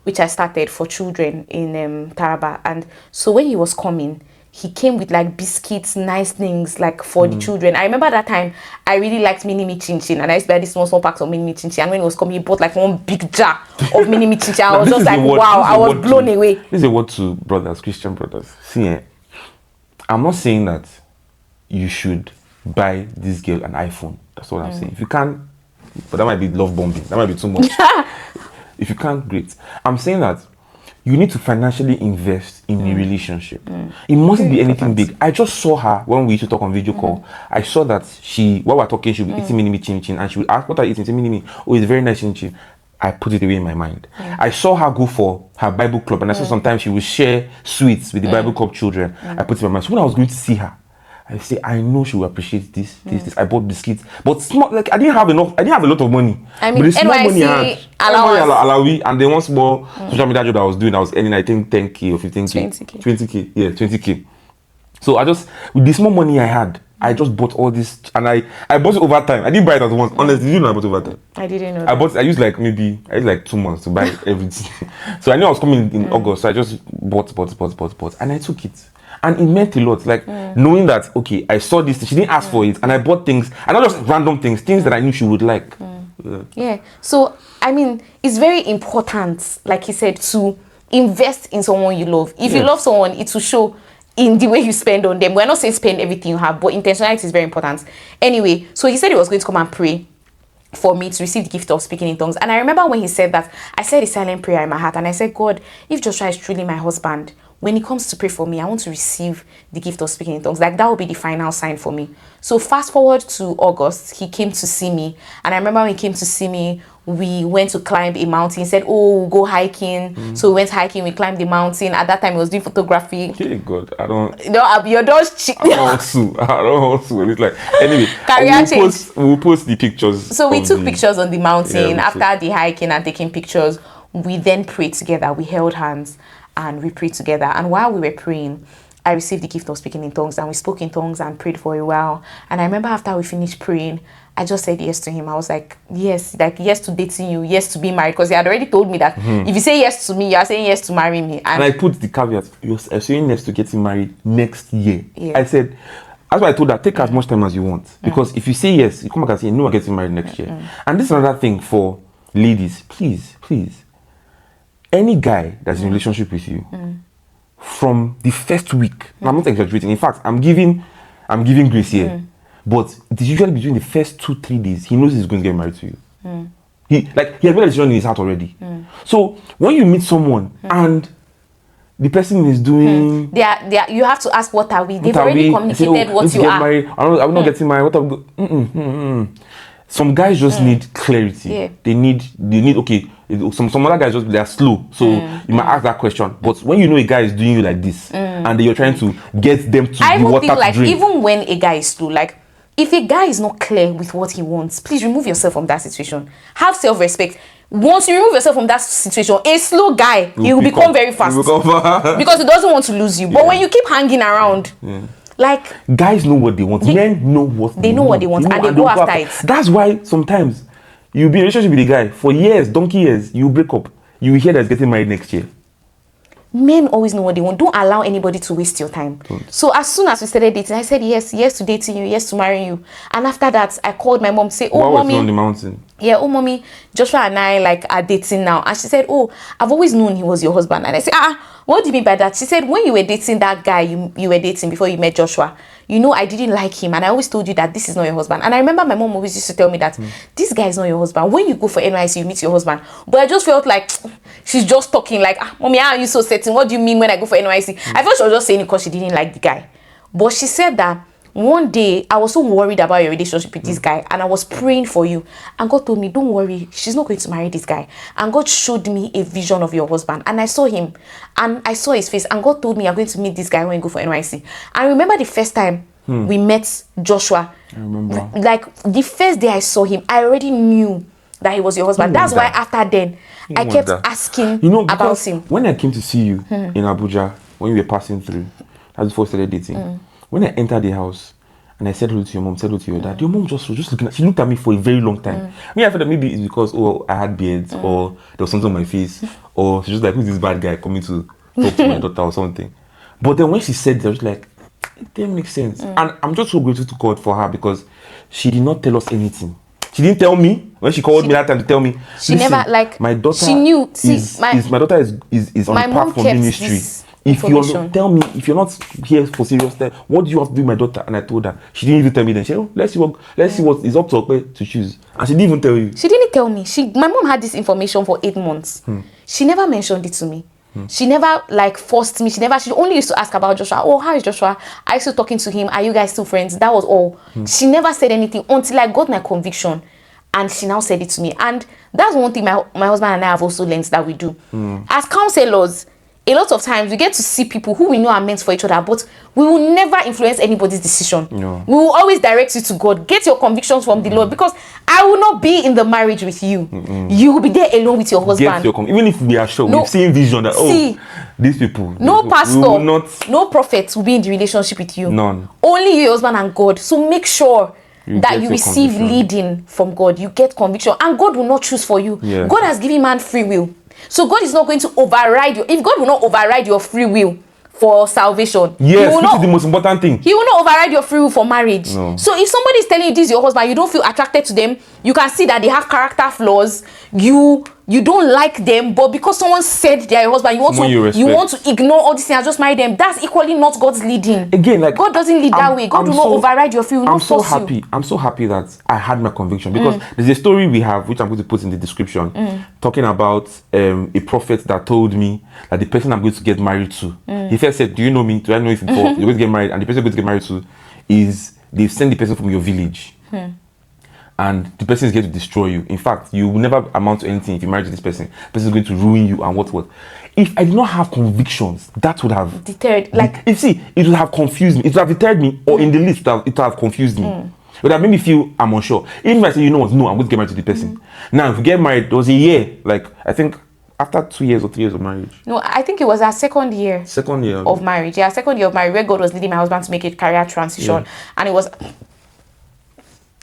which I started for children in Taraba. And so when he was coming, he came with like biscuits, nice things like for the children. I remember that time I really liked mini me chin chin, and I used to buy these small packs of mini me chin chin. And when he was coming, he bought like one big jar of mini me chin chin. I was just like, wow, I was blown away. This is a word to brothers, Christian brothers. See, I'm not saying that you should buy this girl an iPhone. That's what I'm saying. If you can't, but that might be love bombing. That might be too much. If you can't, great. I'm saying that you need to financially invest in a relationship. It mustn't be anything big. I just saw her when we used to talk on video call. I saw that while we're talking, she'll be eating mini chin chin, and she would ask, what are you eating? Say, mini. It's very nice chin chin. I put it away in my mind. I saw her go for her Bible club, and I saw sometimes she would share sweets with the Bible club children. I put it in my mind. So when I was going to see her, I say, I know she will appreciate this. I bought biscuits, but small. Like I didn't have enough. I didn't have a lot of money. I mean, but the small NYSC money I had, allowance. and then one small social media job that I was doing, I was earning, I think 10k or 15k, 20k. 20k, yeah, 20k. So I just, with the small money I had, I just bought all this, and I bought it over time. I didn't buy it at once. Honestly, you know I bought it over time. I didn't know that. I used like 2 months to buy everything. So I knew I was coming in August, so I just bought, and I took it. And it meant a lot, like knowing that, okay, I saw this, she didn't ask for it, and I bought things, and not just random things that I knew she would like. Yeah. So, I mean, it's very important, like he said, to invest in someone you love. If you love someone, it will show in the way you spend on them. We're not saying spend everything you have, but intentionality is very important. Anyway, so he said he was going to come and pray for me to receive the gift of speaking in tongues. And I remember when he said that, I said a silent prayer in my heart, and I said, God, if Joshua is truly my husband, when he comes to pray for me, I want to receive the gift of speaking in tongues. Like that will be the final sign for me. So fast forward to August, he came to see me. And I remember when he came to see me, we went to climb a mountain. He said, we'll go hiking. So we went hiking, we climbed the mountain. At that time, he was doing photography. Okay, God, I don't. No, your door's I don't want to. It's like, anyway, we'll post the pictures. So we took pictures on the mountain. Yeah, after the hiking and taking pictures, we then prayed together. We held hands and we prayed together. And while we were praying, I received the gift of speaking in tongues, and we spoke in tongues and prayed for a while. And I remember after we finished praying, I just said yes to him. I was like yes to dating you, yes to being married, because he had already told me that if you say yes to me, you are saying yes to marry me. And I put the caveat, you're saying yes to getting married next year. Yeah. I said, that's why I told her, take as much time as you want. Because if you say yes, you come back and say, no, we're getting married next year. And this is another thing for ladies. Please, any guy that's in a relationship with you, from the first week, I'm not exaggerating. In fact, I'm giving grace here. But it is usually between the first 2-3 days, he knows he's going to get married to you. He has made a decision in his heart already. So when you meet someone and the person is doing, you have to ask, what are we? They've already communicated what you are. Married. I'm not getting married. What are we Some guys just need clarity. Yeah. They need okay. Some other guys they're slow, so you might ask that question. But when you know a guy is doing you like this, and you're trying to get them to the water to drink, even when a guy is slow, like if a guy is not clear with what he wants, please remove yourself from that situation. Have self-respect. Once you remove yourself from that situation, a slow guy, he will become very fast because he doesn't want to lose you. But when you keep hanging around, like guys know what they want. Men know what they want, and they go after it. That's why sometimes you'll be in a relationship with a guy for years, donkey years, you break up. You hear that he's getting married next year. Men always know what they want. Don't allow anybody to waste your time. So as soon as we started dating, I said yes to dating you, yes to marrying you. And after that, I called my mom to say, mommy, on the mountain. Yeah, mommy, Joshua and I are dating now. And she said, I've always known he was your husband. And I said, what do you mean by that? She said, when you were dating that guy you were dating before you met Joshua, I didn't like him, and I always told you that this is not your husband. And I remember my mom always used to tell me that this guy is not your husband. When you go for NYSC, you meet your husband. But I just felt like she's just talking like, mommy, how are you so certain? What do you mean when I go for NYSC? I thought she was just saying it because she didn't like the guy. But she said that one day I was so worried about your relationship with this guy, and I was praying for you, and God told me, don't worry, she's not going to marry this guy. And God showed me a vision of your husband, and I saw him and I saw his face, and God told me, you're going to meet this guy when you go for NYSC. I remember the first time we met Joshua. I remember. Like the first day I saw him, I already knew that he was your husband. That's why after then I kept asking about him. When I came to see you in Abuja, when we were passing through, that's before we started dating. When I entered the house and I said hello to your mom, said hello to your dad, your mom just was just looking at, she looked at me for a very long time. I thought that maybe it's because I had beards or there was something on my face, or she's just like, who's this bad guy coming to talk to my daughter or something. But then when she said that, I was like, it didn't make sense. And I'm just so grateful to God for her, because she did not tell us anything. She didn't tell me when she called me that time to tell me. She never, like, my daughter. She knew. My daughter is on the path for ministry. If you tell me, if you're not here for serious time, what do you have to do with my daughter? And I told her. She didn't even tell me then. She said, oh, let's see what is up to her to choose. And she didn't even tell you. She didn't tell me. My mom had this information for 8 months. She never mentioned it to me. She never forced me. She only used to ask about Joshua. Oh, how is Joshua? Are you still talking to him? Are you guys still friends? That was all. She never said anything until I got my conviction, and she now said it to me. And that's one thing my husband and I have also learned that we do. As counselors, a lot of times we get to see people who we know are meant for each other, but we will never influence anybody's decision. No. We will always direct you to God. Get your convictions from the Lord, because I will not be in the marriage with you. You will be there alone with your husband. Even if we are sure, we've seen vision that, these people. No pastor, no prophet will be in the relationship with you. None. Only your husband and God. So make sure that you receive leading from God. You get conviction, and God will not choose for you. Yeah. God has given man free will. So God is not going to override you. If God will not override your free will for salvation, yes, which is the most important thing. He will not override your free will for marriage. No. So if somebody is telling you this is your husband, you don't feel attracted to them, you can see that they have character flaws, you don't like them, but because someone said they are your husband, you want to ignore all these things and just marry them. That's equally not God's leading. Again, like, God doesn't lead that way. God will not override your free will. I'm so happy that I had my conviction, because there's a story we have, which I'm going to put in the description, talking about a prophet that told me that the person I'm going to get married to, he first said, do you know me? Do I know you before? You're going to get married, and the person you're going to get married to is, they've sent the person from your village. And the person is going to destroy you. In fact, you will never amount to anything if you marry to this person. The person is going to ruin you and what. If I did not have convictions, that would have deterred. It would have confused me. It would have deterred me, or in the least, it would have confused me. It would have made me feel I'm unsure. Even if I say, you know what, no, I'm going to get married to the person. Now, if we get married, there was a year, I think after 2 years or 3 years of marriage. No, I think it was our second year. Second year of marriage. Yeah, second year of marriage, where God was leading my husband to make a career transition, and it was.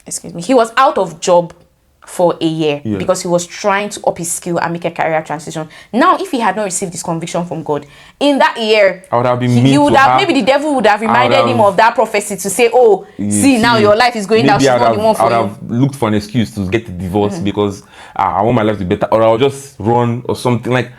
Excuse me, he was out of job for a year because he was trying to up his skill and make a career transition. Now, if he had not received this conviction from God in that year, I would have been maybe the devil would have reminded him of that prophecy to say, oh, see, now your life is going down. She's not the one for you. I would have looked for an excuse to get the divorce because I want my life to be better, or I'll just run or something like.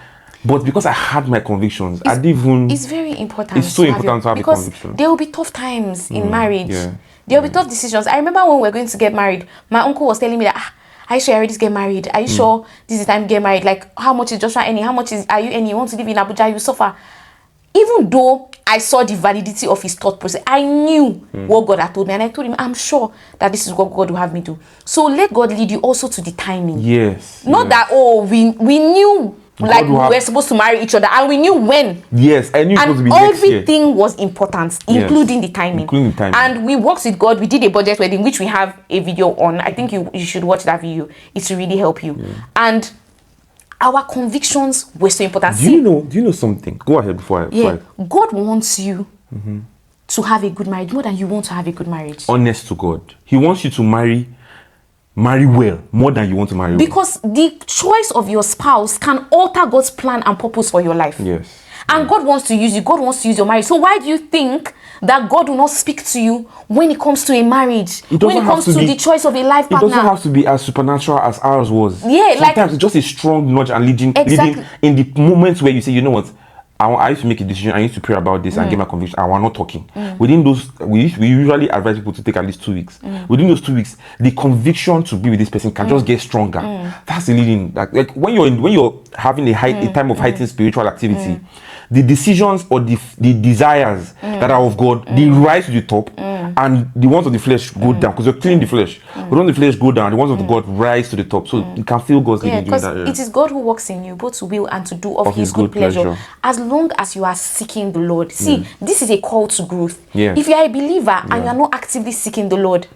But because I had my convictions, I didn't even. It's very important. It's so important to have a conviction. Because there will be tough times in marriage. Yeah. There will be tough decisions. I remember when we were going to get married, my uncle was telling me that, are you sure you're ready to get married? Are you sure this is the time to get married? Like, how much is Joshua earning? How much are you earning? You want to live in Abuja? You suffer. Even though I saw the validity of his thought process, I knew what God had told me. And I told him, I'm sure that this is what God will have me do. So let God lead you also to the timing. Yes. Not that, we knew we were supposed to marry each other, and we knew when. Yes, I knew it was supposed to be next year. Everything was important, including the timing. And we worked with God. We did a budget wedding, which we have a video on. I think you should watch that video. It will really help you. And our convictions were so important. Do you know something? Go ahead before I. God wants you to have a good marriage more than you want to have a good marriage. Honest to God, He wants you to marry well more than you want to marry well. Because the choice of your spouse can alter God's plan and purpose for your life. Yes. And God wants to use you. God wants to use your marriage. So why do you think that God will not speak to you when it comes to a marriage? When it comes to the choice of a life partner? It doesn't have to be as supernatural as ours was. Yeah, sometimes it's just a strong nudge and leading in the moments where you say, you know what, I used to make a decision. I used to pray about this and get my conviction. I was not talking. Within those, we usually advise people to take at least 2 weeks. Within those 2 weeks, the conviction to be with this person can just get stronger. That's the leading. Like when you're having a time of heightened spiritual activity, the decisions or the desires that are of God, they rise to the top, and the ones of the flesh go down because you're killing the flesh. But when the flesh go down, the ones of the God rise to the top. So you can feel God's leading during that area. It is God who works in you, both to will and to do of His good pleasure. As long as you are seeking the Lord. See, this is a call to growth. If you are a believer and you are not actively seeking the Lord,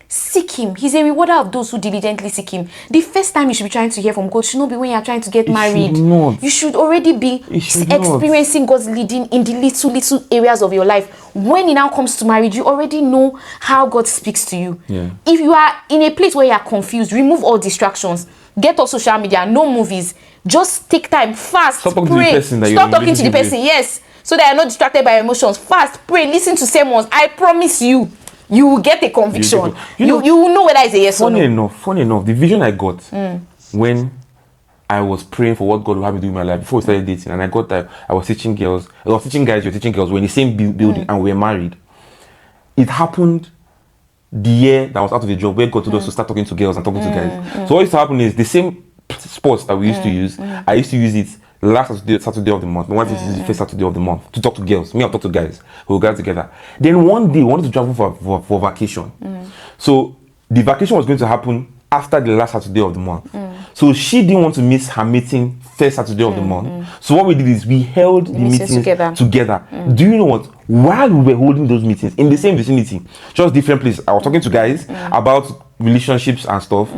seek Him. He's a rewarder of those who diligently seek Him. The first time you should be trying to hear from God should not be when you are trying to get married. You should already be experiencing God's leading in the little areas of your life. When it now comes to marriage, you already know how God speaks to you. If you are in a place where you are confused, remove all distractions. Get off social media, no movies. Just take time, fast, pray. Stop talking to the person, yes. So that you're not distracted by emotions. Fast, pray, listen to sermons. I promise you, you will get a conviction. You will know whether it's a yes or no. Funny enough, the vision I got when I was praying for what God would have me do in my life before we started dating, and I got that I was teaching guys, you're teaching girls, we're in the same building and we're married. It happened the year that I was out of the job where God told us to start talking to girls and talking to guys. So what used to happen is the same sports that we used to use, I used to use it last Saturday of the month. My wife is the first Saturday of the month to talk to girls. Me, I'll talk to guys. We'll get together. Then one day, we wanted to travel for vacation. So the vacation was going to happen after the last Saturday of the month. So she didn't want to miss her meeting first Saturday of the month. So what we did is we held the meetings together. Do you know what? While we were holding those meetings in the same vicinity, just different places, I was talking to guys about relationships and stuff.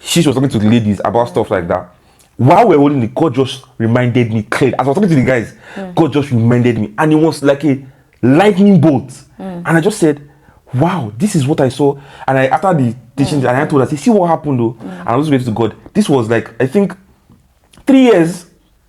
She was talking to the ladies about stuff like that. While we were holding it, God just reminded me clearly. As I was talking to the guys, God just reminded me. And it was like a lightning bolt. And I just said, wow, this is what I saw. And after the teaching, and I told her, see what happened though. And I was grateful to God. This was like, I think, 3 years.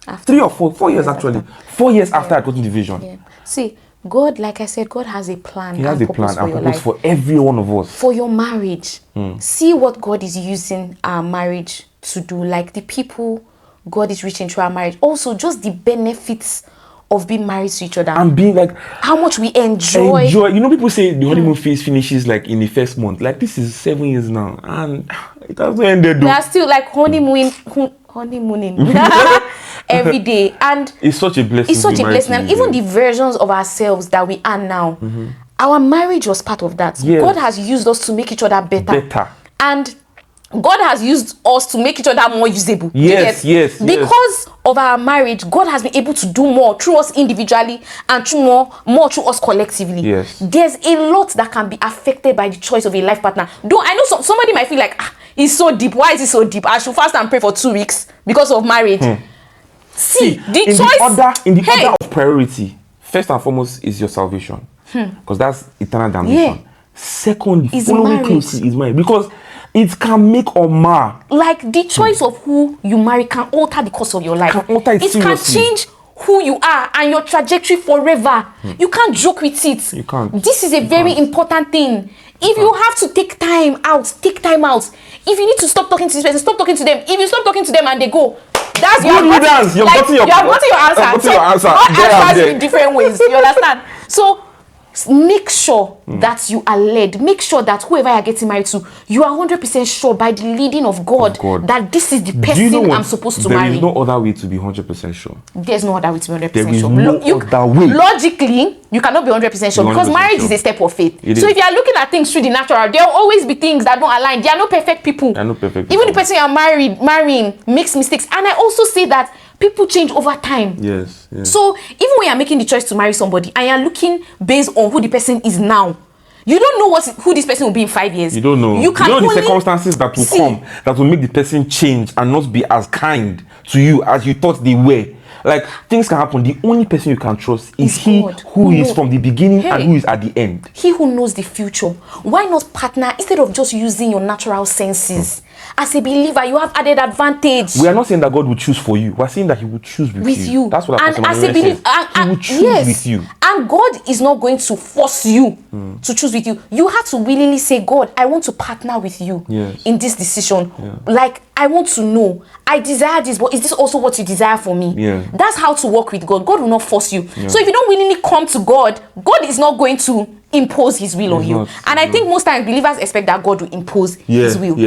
After. 3 or 4 years actually. 4 years after I got in the vision. See, God, like I said, God has a plan. He has a plan and purpose for every one of us. For your marriage. See what God is using our marriage to do. Like the people God is reaching through our marriage. Also, just the benefits of being married to each other. And being like... how much we enjoy. You know, people say the honeymoon phase finishes like in the first month. Like this is 7 years now. And it hasn't ended though. We are still like honeymooning every day, and it's such a blessing. It's such a blessing, and even the versions of ourselves that we are now, our marriage was part of that. God has used us to make each other better, and God has used us to make each other more usable. Yes. Because of our marriage, God has been able to do more through us individually and through more through us collectively. There's a lot that can be affected by the choice of a life partner. Though I know somebody might feel like, it's so deep. Why is it so deep? I should fast and pray for 2 weeks because of marriage. See, the choice in the order of priority, first and foremost is your salvation, because that's eternal damnation. Second, following closely is marriage, because it can make or mar. Like the choice of who you marry can alter the course of your life. It can change who you are and your trajectory forever. You can't joke with it. You can't. This is a very important thing. If you have to take time out, take time out. If you need to stop talking to this person, stop talking to them. If you stop talking to them and they go, that's you have gotten your answer. Not answers in different ways. You understand? So make sure that you are led. Make sure that whoever you're getting married to, you are 100% sure by the leading of God, that this is the person I'm supposed to marry. There is no other way to be 100% sure. There's no other way to be 100% there is sure. No other way. Logically, you cannot be 100% sure because marriage is a step of faith. So if you are looking at things through the natural, there will always be things that don't align. There are no perfect people. There are no perfect people. Even the person you are marrying makes mistakes. And I also say that people change over time. Yes. So even when you're making the choice to marry somebody and you're looking based on who the person is now, you don't know who this person will be in 5 years. You don't know. You don't know the circumstances that will come that will make the person change and not be as kind to you as you thought they were. Like, things can happen. The only person you can trust is he who is from the beginning and who is at the end. He who knows the future. Why not partner instead of just using your natural senses as a believer, you have added advantage. We are not saying that God will choose for you. We're saying that He will choose with you. That's what and as a believer, He will choose with you. And God is not going to force you to choose with you. You have to willingly say, God, I want to partner with you in this decision. Like, I want to know. I desire this, but is this also what you desire for me? That's how to work with God. God will not force you. So if you don't willingly come to God, God is not going to impose His will on you. And I think most times believers expect that God will impose His will.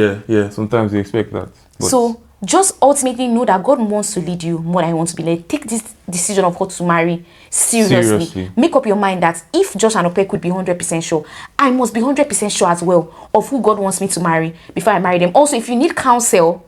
Sometimes they expect that. But so just ultimately know that God wants to lead you more than you want to be led. Take this decision of who to marry seriously. Make up your mind that if Josh and Ope could be 100% sure, I must be 100% sure as well of who God wants me to marry before I marry them. Also, if you need counsel,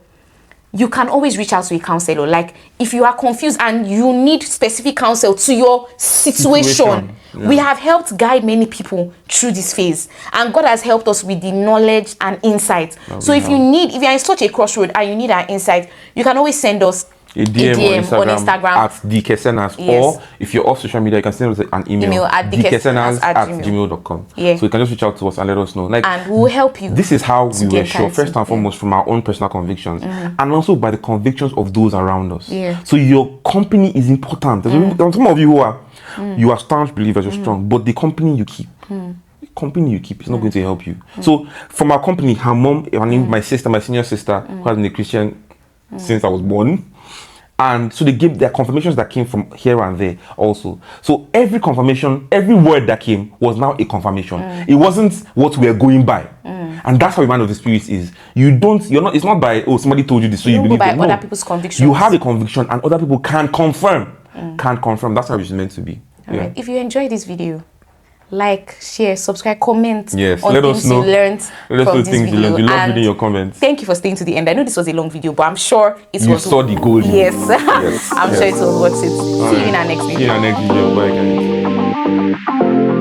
you can always reach out to a counselor. Like, if you are confused and you need specific counsel to your situation. We have helped guide many people through this phase, and God has helped us with the knowledge and insight. So if you're in such a crossroad and you need our insight, you can always send us a DM on Instagram at dkesenas, or if you're off social media, you can send us an email at dkesenas@gmail.com. So you can just reach out to us and let us know. Like, and we'll help you. This is how we were sure, first and foremost, from our own personal convictions, and also by the convictions of those around us. So your company is important. There's some of you who are you are staunch believers, you're strong, but the company you keep. Is not going to help you. So from our company, her mom, my sister, my senior sister, who has been a Christian since I was born. And so they gave their confirmations that came from here and there also. So every confirmation, every word that came was now a confirmation. It wasn't what we were going by. And that's how a man of the Spirit is. It's not by, somebody told you this, so you believe it. By other people's convictions. You have a conviction and other people can confirm. That's how it's meant to be. Right. If you enjoyed this video, like, share, subscribe, comment on let things us know. you learned from this video. We love reading your comments. Thank you for staying to the end. I know this was a long video, but I'm sure you saw the gold. Yes. I'm sure it was worth it. See you in our next video. Bye, guys.